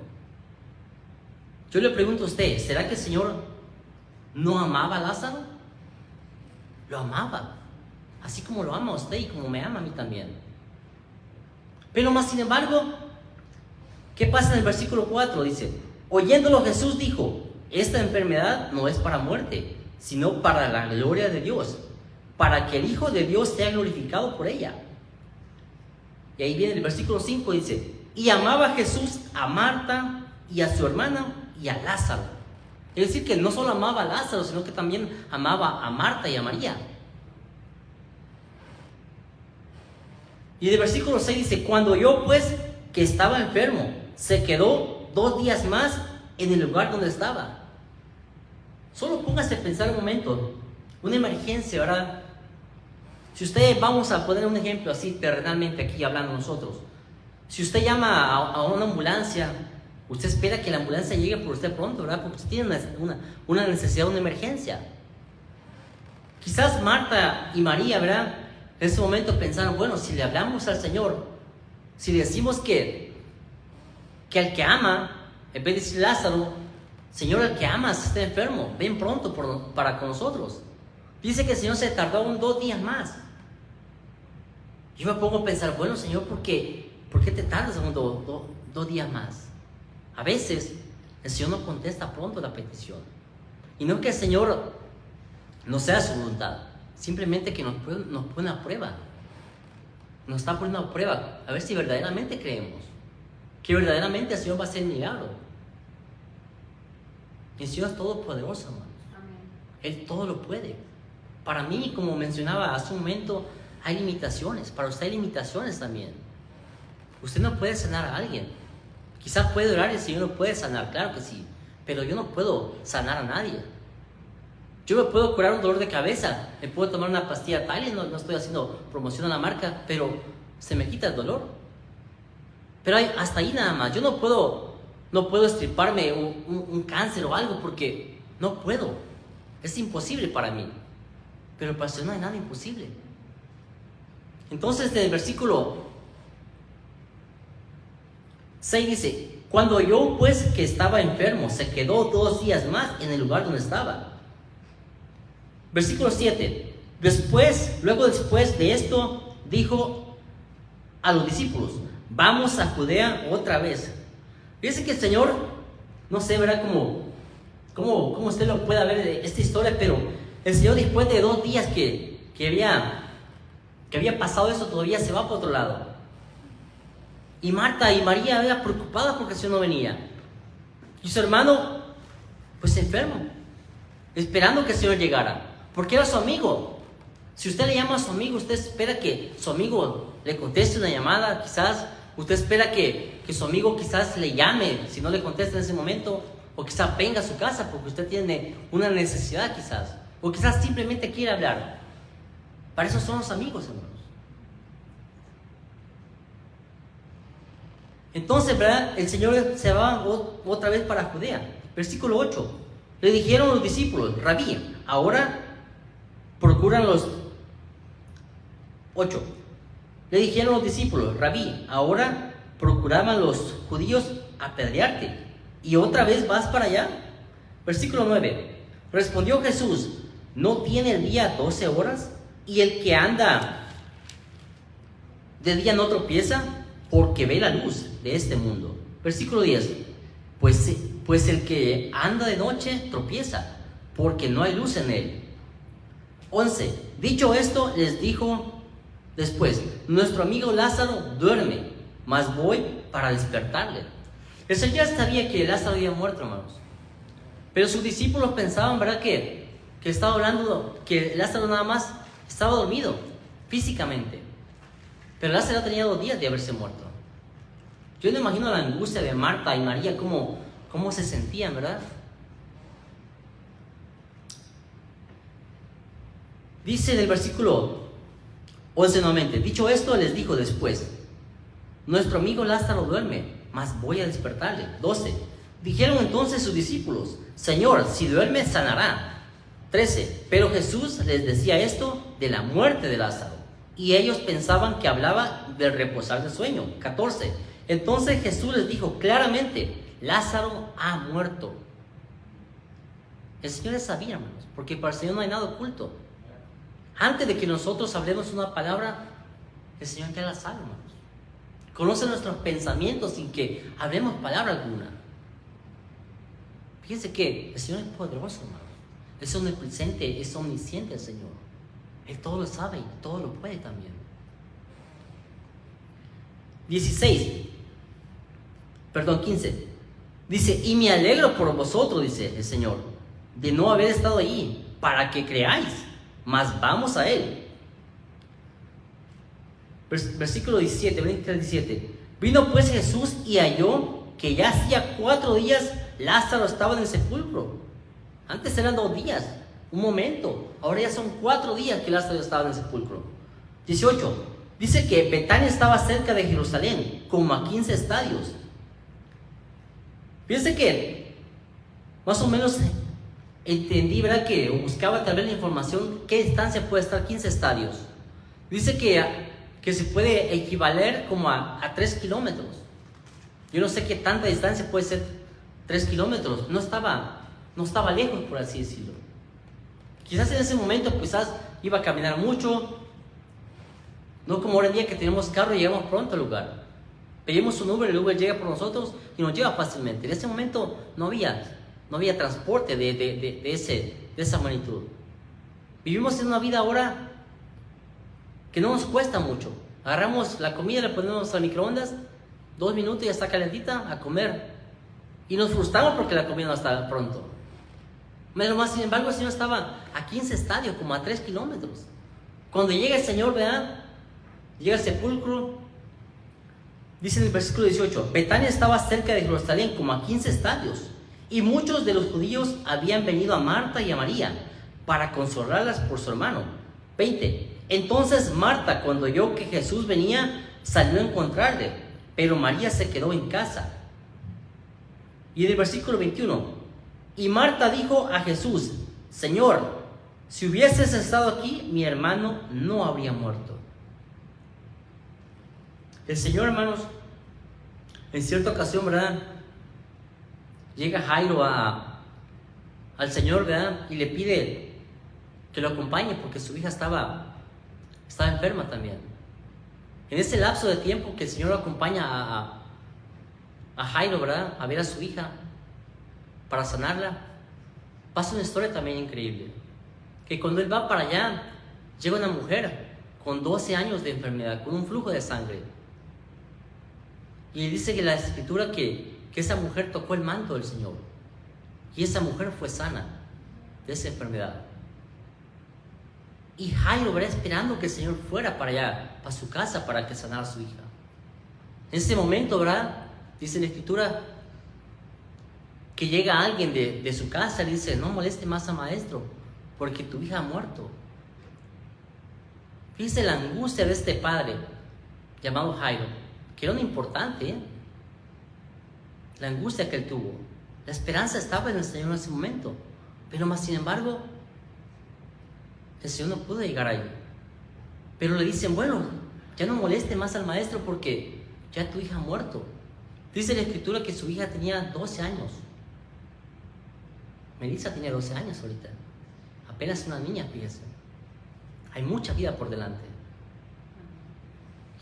Yo le pregunto a usted: ¿será que el Señor no amaba a Lázaro? Lo amaba, así como lo ama a usted y como me ama a mí también. Pero más sin embargo, ¿qué pasa en el versículo 4? Dice: oyéndolo Jesús dijo: esta enfermedad no es para muerte, sino para la gloria de Dios, para que el Hijo de Dios sea glorificado por ella. Y ahí viene el versículo 5, dice: y amaba Jesús a Marta y a su hermana y a Lázaro. Es decir, que no solo amaba a Lázaro, sino que también amaba a Marta y a María. Y el versículo 6 dice: cuando oyó pues que estaba enfermo, se quedó 2 días más en el lugar donde estaba. Solo póngase a pensar un momento, una emergencia, ¿verdad? Si usted, vamos a poner un ejemplo así terrenalmente aquí hablando nosotros. Si usted llama a una ambulancia, usted espera que la ambulancia llegue por usted pronto, ¿verdad? Porque usted tiene una necesidad, una emergencia. Quizás Marta y María, ¿verdad? En ese momento pensaron: bueno, si le hablamos al Señor, si le decimos que al que ama, en vez de decir Lázaro, Señor, el que amas está enfermo, ven pronto para con nosotros. Dice que el Señor se tardó aún 2 días más. Yo me pongo a pensar: bueno, Señor, ¿por qué te tardas aún 2 días más? A veces el Señor no contesta pronto la petición. Y no que el Señor no sea su voluntad, simplemente que nos pone a prueba. Nos está poniendo a prueba a ver si verdaderamente creemos que verdaderamente el Señor va a hacer el milagro. El Señor es todopoderoso, hermanos. Amén. Él todo lo puede. Para mí, como mencionaba hace un momento, hay limitaciones. Para usted hay limitaciones también. Usted no puede sanar a alguien. Quizás puede orar y el Señor lo puede sanar, claro que sí. Pero yo no puedo sanar a nadie. Yo me puedo curar un dolor de cabeza, me puedo tomar una pastilla Tylenol, no estoy haciendo promoción a la marca, pero se me quita el dolor. Pero hasta ahí nada más. Yo no puedo extirparme un cáncer o algo, porque no puedo. Es imposible para mí. Pero para el Señor no hay nada imposible. Entonces, en el versículo 6 dice: cuando oyó pues que estaba enfermo, se quedó 2 días más en el lugar donde estaba. Versículo 7. Luego después de esto, dijo a los discípulos: vamos a Judea otra vez. Fíjense que el Señor, no sé, ¿verdad? Cómo usted lo puede ver de esta historia, pero el Señor, después de 2 días que había pasado eso, todavía se va para otro lado. Y Marta y María estaban preocupadas porque el Señor no venía. Y su hermano, pues enfermo, esperando que el Señor llegara, porque era su amigo. Si usted le llama a su amigo, usted espera que su amigo le conteste una llamada, quizás. Usted espera que su amigo quizás le llame, si no le contesta en ese momento, o quizás venga a su casa porque usted tiene una necesidad quizás, o quizás simplemente quiere hablar. Para eso son los amigos, hermanos. Entonces, ¿verdad? El Señor se va otra vez para Judea. Versículo 8. Le dijeron los discípulos: Rabí, ahora procuran los... 8. Le dijeron los discípulos: Rabí, ahora procuraban los judíos apedrearte, ¿y otra vez vas para allá? Versículo 9. Respondió Jesús: ¿no tiene el día 12 horas? ¿Y el que anda de día no tropieza? Porque ve la luz de este mundo. Versículo 10. Pues el que anda de noche tropieza, porque no hay luz en él. 11. Dicho esto, les dijo después: nuestro amigo Lázaro duerme, mas voy para despertarle. El Señor sabía que Lázaro había muerto, hermanos. Pero sus discípulos pensaban, ¿verdad?, que estaba hablando, que Lázaro nada más estaba dormido físicamente. Pero Lázaro tenía 2 días de haberse muerto. Yo no imagino la angustia de Marta y María, cómo se sentían, ¿verdad? Dice en el versículo 11 nuevamente: dicho esto, les dijo después: nuestro amigo Lázaro duerme, mas voy a despertarle. 12. Dijeron entonces sus discípulos: Señor, si duerme, sanará. 13. Pero Jesús les decía esto de la muerte de Lázaro, y ellos pensaban que hablaba del reposar del sueño. 14. Entonces Jesús les dijo claramente: Lázaro ha muerto. El Señor les sabía, hermanos, porque para el Señor no hay nada oculto. Antes de que nosotros hablemos una palabra, el Señor ya la sabe, hermanos. Conoce nuestros pensamientos sin que hablemos palabra alguna. Fíjense que el Señor es poderoso, hermanos. Es omnipresente, es omnisciente el Señor. Él todo lo sabe y todo lo puede también. 15. Dice, y me alegro por vosotros, dice el Señor, de no haber estado allí, para que creáis, mas vamos a Él. Versículo 17, 17. Vino pues Jesús y halló que ya hacía 4 días Lázaro estaba en el sepulcro. Antes eran 2 días, un momento. Ahora ya son 4 días que Lázaro estaba en el sepulcro. 18. Dice que Betania estaba cerca de Jerusalén, como a 15 estadios. Fíjense que más o menos entendí, ¿verdad? Que buscaba tal vez la información, qué distancia puede estar 15 estadios. Dice que se puede equivaler como a 3 kilómetros. Yo no sé qué tanta distancia puede ser 3 kilómetros. No estaba lejos, por así decirlo. Quizás en ese momento, quizás iba a caminar mucho. No como ahora en día que tenemos carro y llegamos pronto al lugar. Pedimos un Uber, el Uber llega por nosotros y nos lleva fácilmente. En ese momento no había transporte de esa magnitud. Vivimos en una vida ahora que no nos cuesta mucho. Agarramos la comida, la ponemos al microondas, 2 minutos y ya está calentita, a comer. Y nos frustramos porque la comida no está pronto. Pero más, sin embargo, el Señor estaba a 15 estadios, como a 3 kilómetros. Cuando llega el Señor, ¿verdad? Llega al sepulcro. Dice en el versículo 18, Betania estaba cerca de Jerusalén, como a 15 estadios. Y muchos de los judíos habían venido a Marta y a María para consolarlas por su hermano. 20. Entonces Marta, cuando oyó que Jesús venía, salió a encontrarle, pero María se quedó en casa. Y en el versículo 21, y Marta dijo a Jesús, Señor, si hubieses estado aquí, mi hermano no habría muerto. El Señor, hermanos, en cierta ocasión, ¿verdad? Llega Jairo al Señor, ¿verdad? Y le pide que lo acompañe porque su hija estaba enferma también. En ese lapso de tiempo que el Señor lo acompaña a Jairo, ¿verdad? A ver a su hija para sanarla, pasa una historia también increíble. Que cuando él va para allá, llega una mujer con 12 años de enfermedad, con un flujo de sangre. Y dice que la escritura que esa mujer tocó el manto del Señor. Y esa mujer fue sana de esa enfermedad. Y Jairo, ¿verdad? Esperando que el Señor fuera para allá, para su casa, para que sanara a su hija. En ese momento, ¿verdad? Dice la escritura que llega alguien de su casa y le dice, no moleste más al maestro, porque tu hija ha muerto. Fíjese la angustia de este padre llamado Jairo, que era un importante, ¿eh? La angustia que él tuvo. La esperanza estaba en el Señor en ese momento, pero más sin embargo, el Señor no pudo llegar ahí. Pero le dicen, bueno, ya no moleste más al maestro porque ya tu hija ha muerto. Dice la escritura que su hija tenía 12 años. Melissa tenía 12 años ahorita. Apenas una niña, fíjese. Hay mucha vida por delante.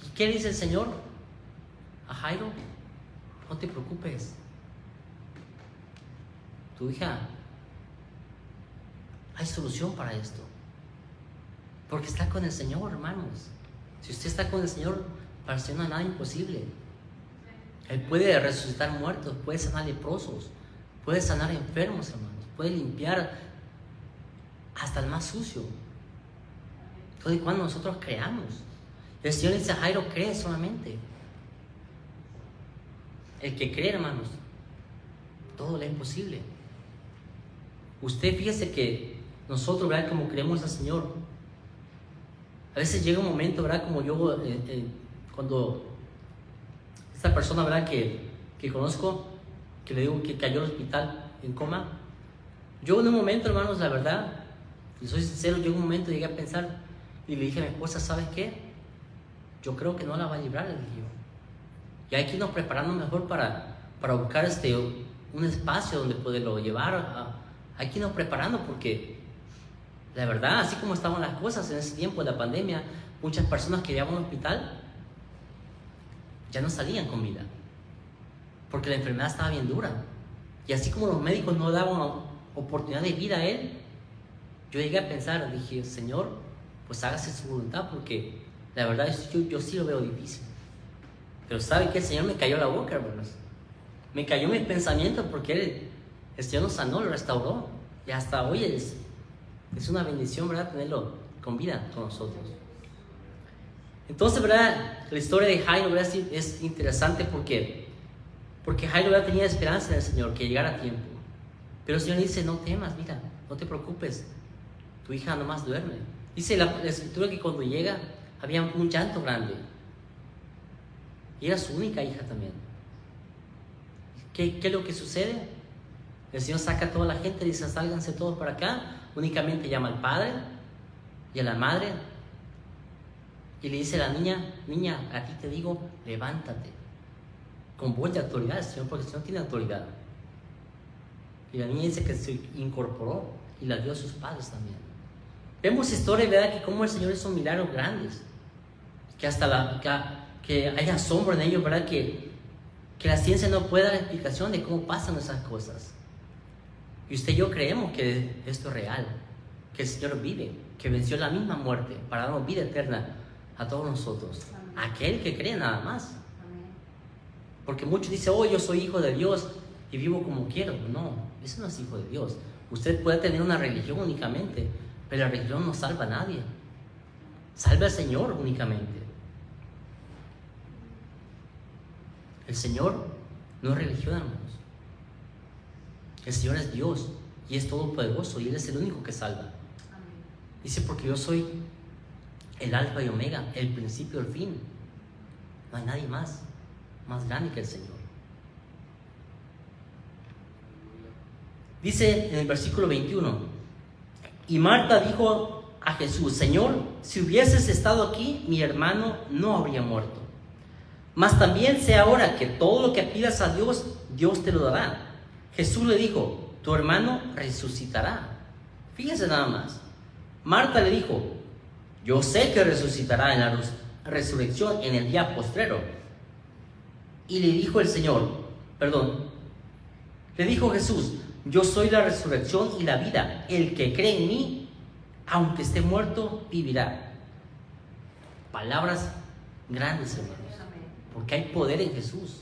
¿Y qué dice el Señor a Jairo? No te preocupes. Tu hija, hay solución para esto. Porque está con el Señor, hermanos. Si usted está con el Señor, para el Señor no hay nada imposible. Él puede resucitar muertos, puede sanar leprosos, puede sanar enfermos, hermanos. Puede limpiar hasta el más sucio. Todo y cuando nosotros creamos. El Señor dice a Jairo, cree solamente. El que cree, hermanos, todo le es posible. Usted fíjese que nosotros, ¿verdad? Como creemos al Señor, a veces llega un momento, ¿verdad? Como yo, cuando esta persona, ¿verdad? Que conozco, que le digo que cayó al hospital en coma, yo en un momento, hermanos, la verdad, y soy sincero, yo en un momento llegué a pensar y le dije a mi esposa, ¿sabes qué? Yo creo que no la va a librar, le dije yo. Y hay que irnos preparando mejor para buscar un espacio donde poderlo llevar. Hay que irnos preparando porque la verdad, así como estaban las cosas en ese tiempo de la pandemia, muchas personas que llegaban al hospital ya no salían con vida porque la enfermedad estaba bien dura. Y así como los médicos no daban oportunidad de vida a él, yo llegué a pensar, dije, Señor, pues hágase su voluntad porque la verdad yo sí lo veo difícil. Pero ¿sabe qué? El Señor me cayó la boca, hermanos. Me cayó mi pensamiento porque el Señor nos sanó, lo restauró. Y hasta hoy es una bendición, ¿verdad? Tenerlo con vida con nosotros. Entonces, ¿verdad? La historia de Jairo, ¿verdad? Es interesante porque Jairo, ¿verdad? Tenía esperanza en el Señor, que llegara a tiempo. Pero el Señor dice, no temas, mira, no te preocupes. Tu hija nomás duerme. Dice la Escritura que cuando llega había un llanto grande. Y era su única hija también. ¿Qué es lo que sucede? El Señor saca a toda la gente, dice, sálganse todos para acá. Únicamente llama al padre y a la madre. Y le dice a la niña, a ti te digo, levántate. Con voz de autoridad, Señor, porque el Señor tiene autoridad. Y la niña dice que se incorporó y la dio a sus padres también. Vemos historias, ¿verdad? Que como el Señor hizo milagros grandes. Que hasta que hay asombro en ellos, ¿verdad? Que la ciencia no puede dar explicación de cómo pasan esas cosas. Y usted y yo creemos que esto es real. Que el Señor vive, que venció la misma muerte para darnos vida eterna a todos nosotros. Amén. Aquel que cree nada más. Amén. Porque muchos dicen, oh, yo soy hijo de Dios y vivo como quiero. No, eso no es hijo de Dios. Usted puede tener una religión únicamente, pero la religión no salva a nadie. Salva al Señor únicamente. El Señor no es religión, hermanos. El Señor es Dios y es todopoderoso y Él es el único que salva. Amén. Dice, porque yo soy el alfa y omega, el principio y el fin. No hay nadie más grande que el Señor. Dice en el versículo 21, y Marta dijo a Jesús, Señor, si hubieses estado aquí, mi hermano no habría muerto. Mas también sé ahora que todo lo que pidas a Dios, Dios te lo dará. Jesús le dijo, tu hermano resucitará. Fíjense nada más. Marta le dijo, yo sé que resucitará en la resurrección en el día postrero. Y le dijo le dijo Jesús, yo soy la resurrección y la vida. El que cree en mí, aunque esté muerto, vivirá. Palabras grandes, hermanos. Porque hay poder en Jesús.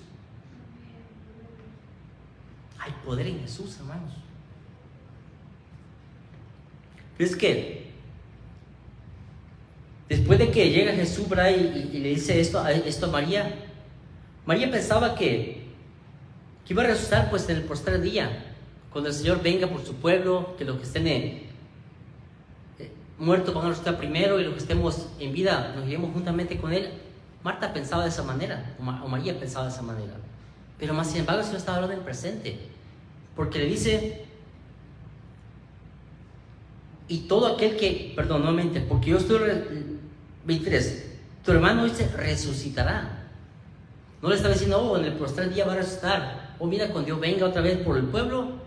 Hay poder en Jesús, hermanos. Es que después de que llega Jesús, ¿verdad? Y le dice esto a María, María pensaba que iba a resucitar pues en el postrer día, cuando el Señor venga por su pueblo, que los que estén muertos van a resucitar primero y los que estemos en vida nos iremos juntamente con Él. Marta pensaba de esa manera, o María pensaba de esa manera. Pero más sin embargo el Señor estaba hablando en presente, porque le dice, y todo aquel que, nuevamente, porque yo estoy, 23, tu hermano dice, resucitará. No le estaba diciendo, oh, en el postrer día va a resucitar, o mira, cuando Dios venga otra vez por el pueblo.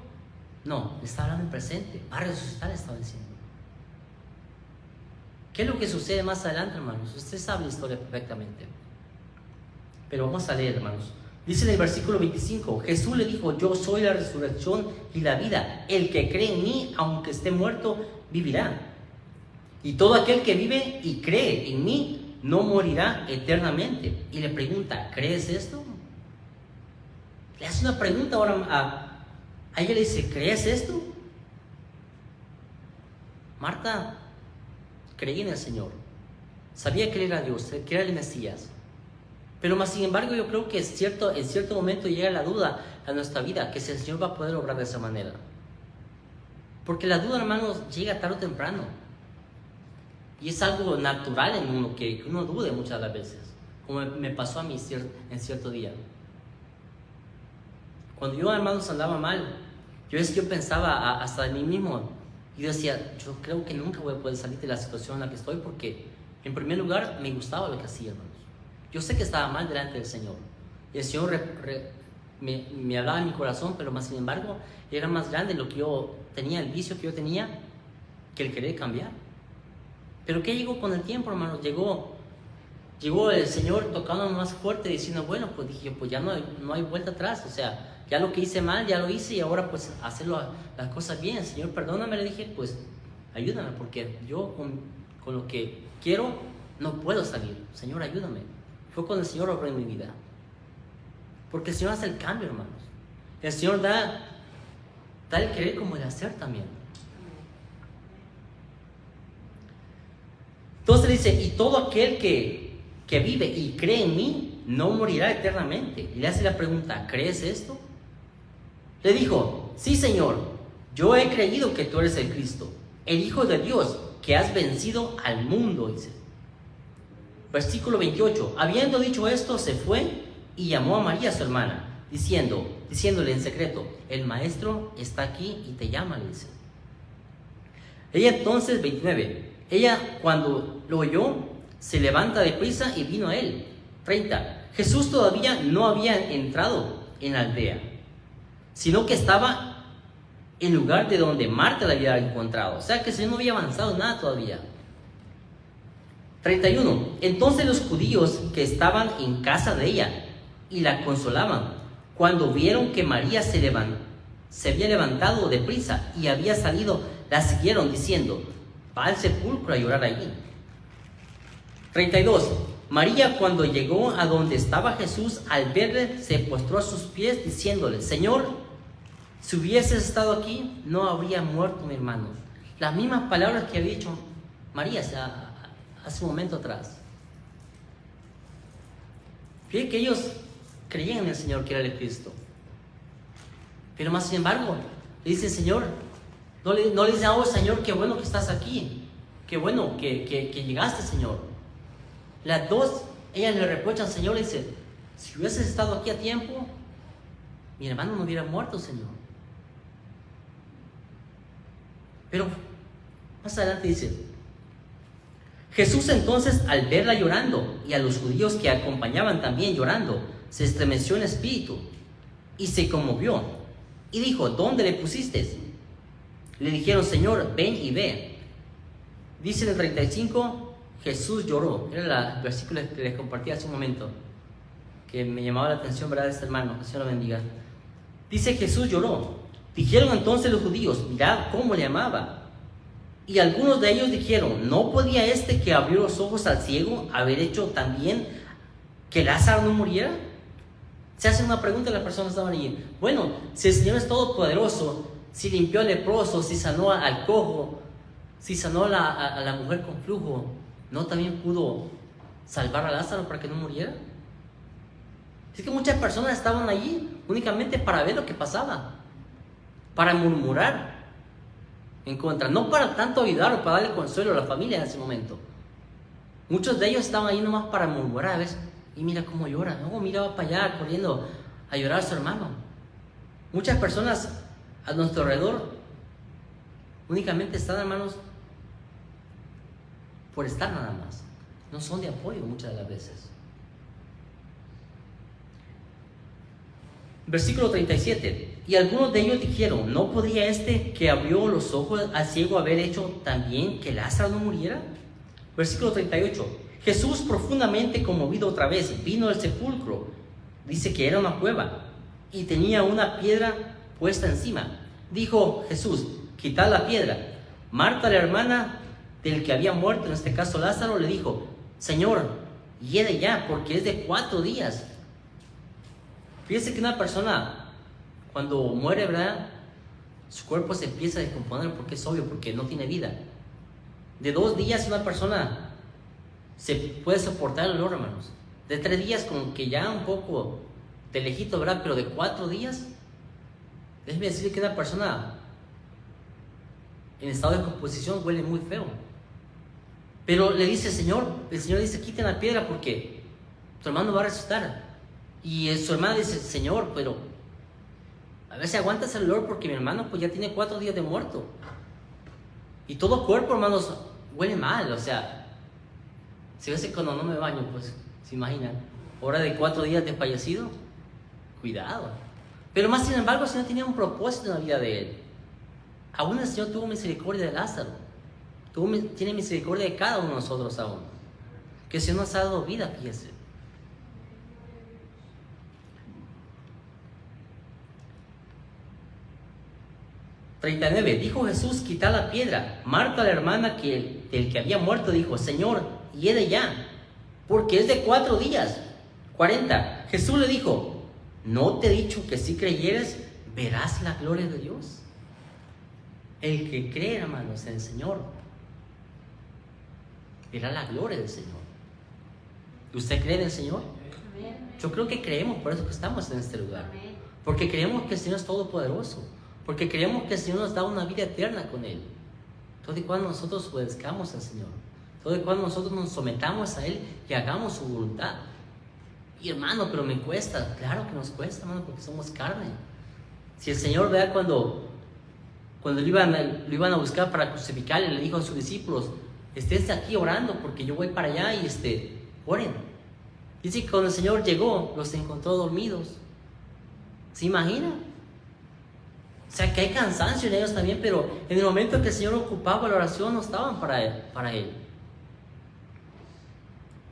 No, le estaba hablando en presente, va a resucitar, le estaba diciendo. ¿Qué es lo que sucede más adelante, hermanos? Usted sabe la historia perfectamente. Pero vamos a leer, hermanos. Dice en el versículo 25, Jesús le dijo, yo soy la resurrección y la vida. El que cree en mí, aunque esté muerto, vivirá. Y todo aquel que vive y cree en mí, no morirá eternamente. Y le pregunta, ¿crees esto? Le hace una pregunta ahora a ella, le dice, ¿crees esto? Marta creía en el Señor, sabía que Él era Dios, que era el Mesías, pero más sin embargo yo creo que en cierto momento llega la duda a nuestra vida, que si el Señor va a poder obrar de esa manera, porque la duda, hermanos, llega tarde o temprano, y es algo natural en uno, que uno dude muchas de las veces, como me pasó a mí en cierto día. Cuando yo, hermanos, andaba mal, yo pensaba hasta de mí mismo. Y yo decía, yo creo que nunca voy a poder salir de la situación en la que estoy, porque en primer lugar me gustaba lo que hacía, hermanos. Yo sé que estaba mal delante del Señor. Y el Señor me hablaba en mi corazón, pero más sin embargo era más grande lo que yo tenía, el vicio que yo tenía, que el querer cambiar. Pero ¿qué llegó con el tiempo, hermanos? Llegó el Señor tocando más fuerte, diciendo, bueno, pues dije, pues ya no hay vuelta atrás, o sea, ya lo que hice mal, ya lo hice, y ahora pues hacerlo las cosas bien. Señor, perdóname, le dije, pues ayúdame, porque yo con lo que quiero no puedo salir. Señor, ayúdame. Fue cuando el Señor obró en mi vida. Porque el Señor hace el cambio, hermanos. El Señor da el querer como el hacer también. Entonces dice, y todo aquel que vive y cree en mí, no morirá eternamente. Y le hace la pregunta, ¿crees esto? Le dijo, sí, Señor, yo he creído que tú eres el Cristo, el Hijo de Dios, que has vencido al mundo, dice. Versículo 28, habiendo dicho esto, se fue y llamó a María, su hermana, diciéndole en secreto, el Maestro está aquí y te llama, le dice. Ella entonces, 29, ella cuando lo oyó, se levanta deprisa y vino a él. 30, Jesús todavía no había entrado en la aldea, sino que estaba en lugar de donde Marta la había encontrado. O sea que el Señor no había avanzado nada todavía. 31, entonces los judíos que estaban en casa de ella y la consolaban, cuando vieron que María se había levantado deprisa y había salido, la siguieron diciendo, va al sepulcro a llorar allí. 32, María cuando llegó a donde estaba Jesús, al verle, se postró a sus pies diciéndole, Señor, si hubieses estado aquí, no habría muerto mi hermano. Las mismas palabras que había dicho María hace un momento atrás. Fíjense que ellos creían en el Señor que era el Cristo. Pero más sin embargo, le dicen, Señor, no le dicen, oh Señor, qué bueno que estás aquí. Qué bueno que llegaste, Señor. Las dos, ellas le reprochan, Señor, le dicen, si hubieses estado aquí a tiempo, mi hermano no hubiera muerto, Señor. Pero más adelante dice, Jesús entonces al verla llorando y a los judíos que acompañaban también llorando, se estremeció en espíritu y se conmovió y dijo, ¿dónde le pusiste? Le dijeron, Señor, ven y ve. Dice en el 35, Jesús lloró. Era el versículo que les compartí hace un momento, que me llamaba la atención, ¿verdad? Este hermano, que el Señor lo bendiga. Dice, Jesús lloró. Dijeron entonces los judíos, mirad cómo le amaba. Y algunos de ellos dijeron, ¿no podía este que abrió los ojos al ciego haber hecho también que Lázaro no muriera? Se hace una pregunta a las personas que estaban allí. Bueno, si el Señor es todopoderoso, si limpió al leproso, si sanó al cojo, si sanó a la mujer con flujo, ¿no también pudo salvar a Lázaro para que no muriera? Es que muchas personas estaban allí únicamente para ver lo que pasaba, para murmurar en contra, no para tanto ayudar o para darle consuelo a la familia en ese momento. Muchos de ellos estaban ahí nomás para murmurar, ¿ves? Y mira cómo llora, no, mira, va para allá corriendo a llorar a su hermano. Muchas personas a nuestro alrededor únicamente están, hermanos, por estar nada más. No son de apoyo muchas de las veces. Versículo 37. Y algunos de ellos dijeron, ¿no podría este que abrió los ojos al ciego haber hecho también que Lázaro no muriera? Versículo 38. Jesús, profundamente conmovido otra vez, vino al sepulcro. Dice que era una cueva y tenía una piedra puesta encima. Dijo Jesús, quitad la piedra. Marta, la hermana del que había muerto, en este caso Lázaro, le dijo, Señor, hiede ya, porque es de 4 días. Fíjese que una persona, cuando muere, ¿verdad?, su cuerpo se empieza a descomponer, porque es obvio, porque no tiene vida. De 2 días una persona se puede soportar el olor, hermanos. De 3 días como que ya un poco de lejito, ¿verdad? Pero de 4 días, déjeme decirle que una persona en estado de descomposición huele muy feo. Pero le dice el Señor dice, quiten la piedra porque tu hermano va a resucitar. Y su hermana dice, Señor, pero a ver si aguantas el olor porque mi hermano pues ya tiene 4 días de muerto. Y todo cuerpo, hermanos, huele mal. O sea, si ves cuando no me baño, pues se imaginan, hora de 4 días de fallecido, cuidado. Pero más sin embargo, el Señor tenía un propósito en la vida de él. Aún el Señor tuvo misericordia de Lázaro, tiene misericordia de cada uno de nosotros aún, que el Señor nos ha dado vida, fíjese. ...39... Dijo Jesús, quitad la piedra. Marta, la hermana del que había muerto, dijo, Señor, hiede ya, porque es de 4 días. 40... Jesús le dijo, ¿no te he dicho que si creyeres verás la gloria de Dios. El que cree, hermanos, en el Señor, verá la gloria del Señor. ¿Usted cree en el Señor? Yo creo que creemos, por eso que estamos en este lugar. Porque creemos que el Señor es todopoderoso. Porque creemos que el Señor nos da una vida eterna con Él. Todo y cuando nosotros obedezcamos al Señor. Todo y cuando nosotros nos sometamos a Él y hagamos su voluntad. Y hermano, pero me cuesta. Claro que nos cuesta, hermano, porque somos carne. Si el Señor, vea, cuando lo iban a buscar para crucificarle, le dijo a sus discípulos: esténse aquí orando porque yo voy para allá y oren. Dice que cuando el Señor llegó, los encontró dormidos. ¿Se imagina? O sea, que hay cansancio en ellos también, pero en el momento que el Señor ocupaba la oración, no estaban para Él.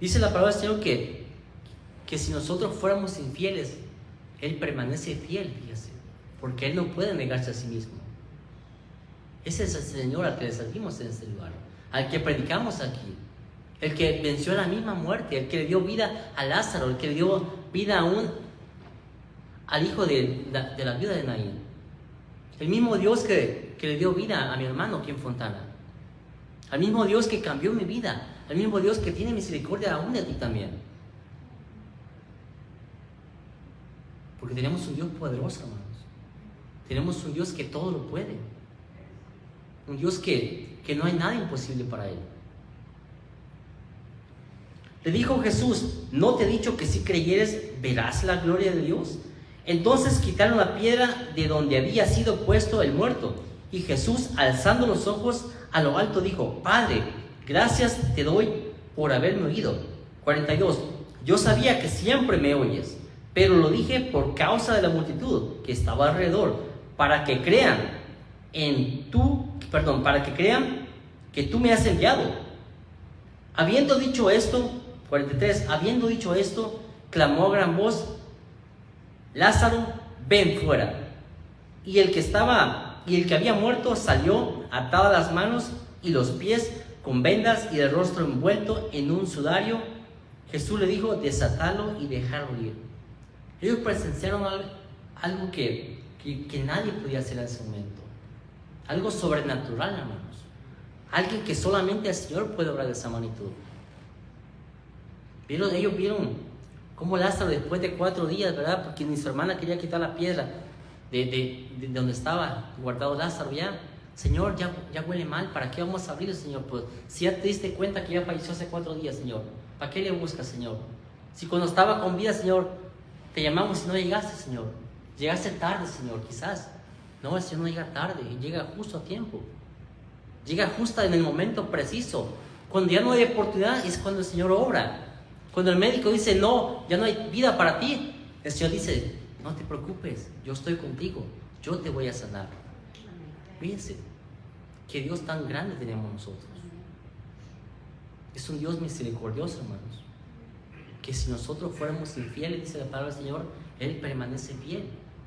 Dice la palabra del Señor que si nosotros fuéramos infieles, Él permanece fiel, fíjese, porque Él no puede negarse a sí mismo. Ese es el Señor al que le servimos en este lugar, al que predicamos aquí, el que venció la misma muerte, el que le dio vida a Lázaro, el que le dio vida al hijo de la viuda de Naín. El mismo Dios que le dio vida a mi hermano aquí en Fontana. Al mismo Dios que cambió mi vida. Al mismo Dios que tiene misericordia aún de ti también. Porque tenemos un Dios poderoso, hermanos. Tenemos un Dios que todo lo puede. Un Dios que no hay nada imposible para Él. Le dijo Jesús: ¿no te he dicho que si creyeres verás la gloria de Dios? Entonces quitaron la piedra de donde había sido puesto el muerto. Y Jesús, alzando los ojos a lo alto, dijo: Padre, gracias te doy por haberme oído. 42. Yo sabía que siempre me oyes, pero lo dije por causa de la multitud que estaba alrededor, para que crean que tú me has enviado. Habiendo dicho esto, 43, habiendo dicho esto, clamó a gran voz: Lázaro, ven fuera. Y el que había muerto salió, atadas las manos y los pies con vendas y el rostro envuelto en un sudario. Jesús le dijo: desatalo y dejarlo ir. Ellos presenciaron algo que nadie podía hacer en ese momento. Algo sobrenatural, hermanos. Alguien que solamente el Señor puede obrar de esa magnitud. Ellos vieron cómo Lázaro, después de 4 días, ¿verdad? Porque ni su hermana quería quitar la piedra de donde estaba guardado Lázaro. Ya, Señor, ya huele mal. ¿Para qué vamos a abrir, Señor? Pues si ya te diste cuenta que ya falleció hace 4 días, Señor, ¿para qué le buscas, Señor? Si cuando estaba con vida, Señor, te llamamos y no llegaste, Señor. Llegaste tarde, Señor, quizás. No, el Señor no llega tarde, llega justo a tiempo. Llega justo en el momento preciso. Cuando ya no hay oportunidad es cuando el Señor obra. Cuando el médico dice: no, ya no hay vida para ti, el Señor dice: no te preocupes, yo estoy contigo, yo te voy a sanar. Fíjense, qué Dios tan grande tenemos nosotros. Es un Dios misericordioso, hermanos. Que si nosotros fuéramos infieles, dice la palabra del Señor, Él permanece fiel,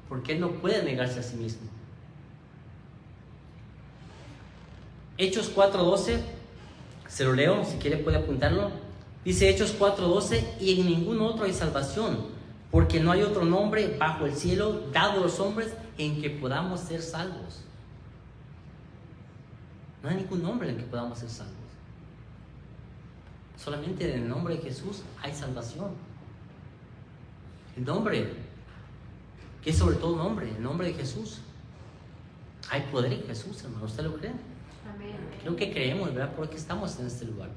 porque Él no puede negarse a sí mismo. Hechos 4:12, se lo leo, si quiere puede apuntarlo. Dice Hechos 4:12: y en ningún otro hay salvación, porque no hay otro nombre bajo el cielo dado a los hombres en que podamos ser salvos. No hay ningún nombre en el que podamos ser salvos. Solamente en el nombre de Jesús hay salvación. El nombre, que es sobre todo nombre, el nombre de Jesús. Hay poder en Jesús, hermano. ¿Usted lo cree? Amén. Creo que creemos, ¿verdad? Porque estamos en este lugar.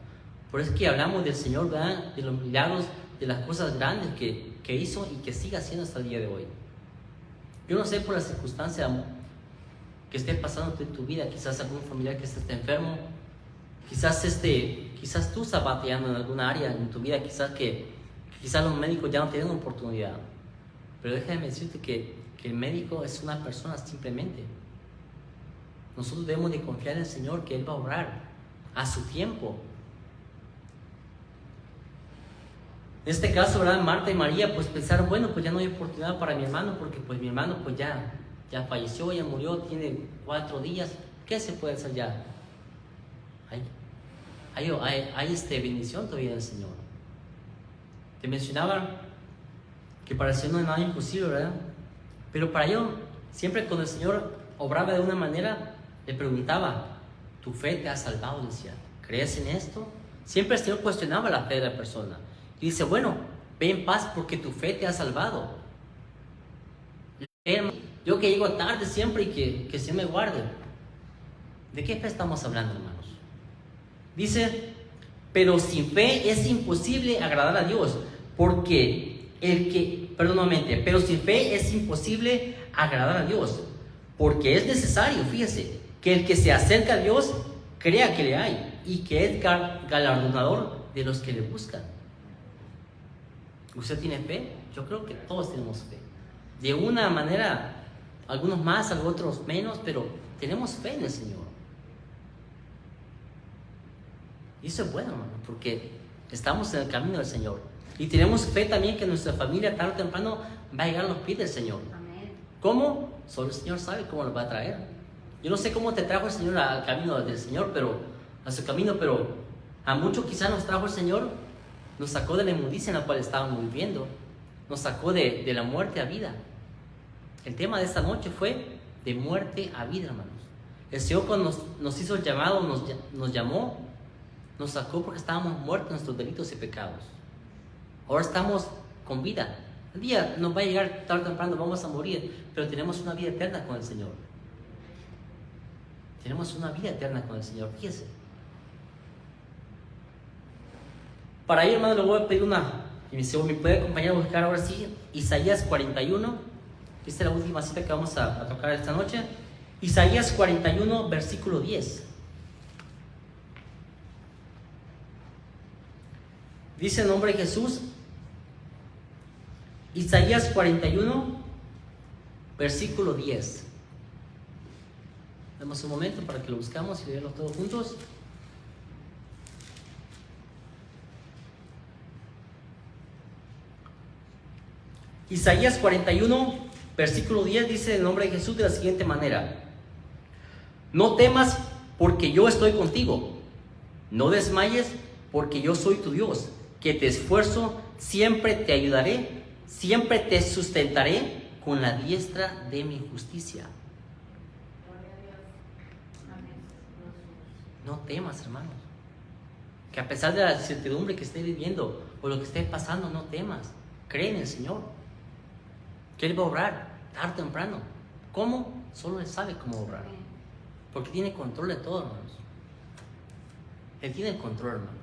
Por eso es que hablamos del Señor, ¿verdad? De los milagros, de las cosas grandes que hizo y que sigue haciendo hasta el día de hoy. Yo no sé por las circunstancias que esté pasando en tu vida, quizás algún familiar que esté enfermo, quizás tú estás batallando en alguna área en tu vida, quizás los médicos ya no tienen oportunidad. Pero déjame decirte que el médico es una persona simplemente. Nosotros debemos de confiar en el Señor, que Él va a obrar a su tiempo. En este caso, ¿verdad? Marta y María pues pensaron: bueno, pues ya no hay oportunidad para mi hermano, porque pues mi hermano pues ya falleció, ya murió, tiene 4 días. ¿Qué se puede hacer ya? Hay bendición todavía del Señor. Te mencionaba que para el Señor no hay nada imposible, ¿verdad? Pero para ello Siempre cuando el Señor obraba de una manera, le preguntaba, ¿tu fe te ha salvado? Decía, ¿crees en esto? Siempre el Señor cuestionaba la fe de la persona. Y dice, bueno, ve en paz porque tu fe te ha salvado. Yo que llego tarde siempre y que el Señor me guarde. ¿De qué fe estamos hablando, hermanos? Dice, pero sin fe es imposible agradar a Dios, porque pero sin fe es imposible agradar a Dios, porque es necesario, fíjese, que el que se acerca a Dios crea que le hay y que es galardonador de los que le buscan. ¿Usted tiene fe? Yo creo que todos tenemos fe. De una manera, algunos más, otros menos, pero tenemos fe en el Señor. Y eso es bueno, hermano, porque estamos en el camino del Señor. Y tenemos fe también que nuestra familia tarde o temprano va a llegar a los pies del Señor. Amén. ¿Cómo? Solo el Señor sabe cómo nos va a traer. Yo no sé cómo te trajo el Señor al camino del Señor, a su camino, pero a muchos quizás nos trajo el Señor, nos sacó de la inmundicia en la cual estábamos viviendo, nos sacó de la muerte a vida. El tema de esta noche fue de muerte a vida, hermanos. El Señor cuando nos hizo el llamado, nos llamó, nos sacó porque estábamos muertos en nuestros delitos y pecados. Ahora estamos con vida. Un día nos va a llegar tarde o temprano, vamos a morir, pero tenemos una vida eterna con el Señor. Tenemos una vida eterna con el Señor, fíjese. Para ello, hermano, le voy a pedir y me puede acompañar a buscar ahora sí, Isaías 41. Esta es la última cita que vamos a tocar esta noche. Isaías 41, versículo 10. Dice el nombre de Jesús. Isaías 41, versículo 10. Demos un momento para que lo buscamos y leerlo todos juntos. Isaías 41, versículo 10 dice el nombre de Jesús de la siguiente manera: no temas porque yo estoy contigo, no desmayes porque yo soy tu Dios, que te esfuerzo, siempre te ayudaré, siempre te sustentaré con la diestra de mi justicia. No temas, hermanos, que a pesar de la incertidumbre que esté viviendo o lo que esté pasando, no temas, cree en el Señor, que Él va a obrar tarde o temprano. ¿Cómo? Solo Él sabe cómo obrar, porque tiene control de todo, hermanos. Él tiene el control, hermanos.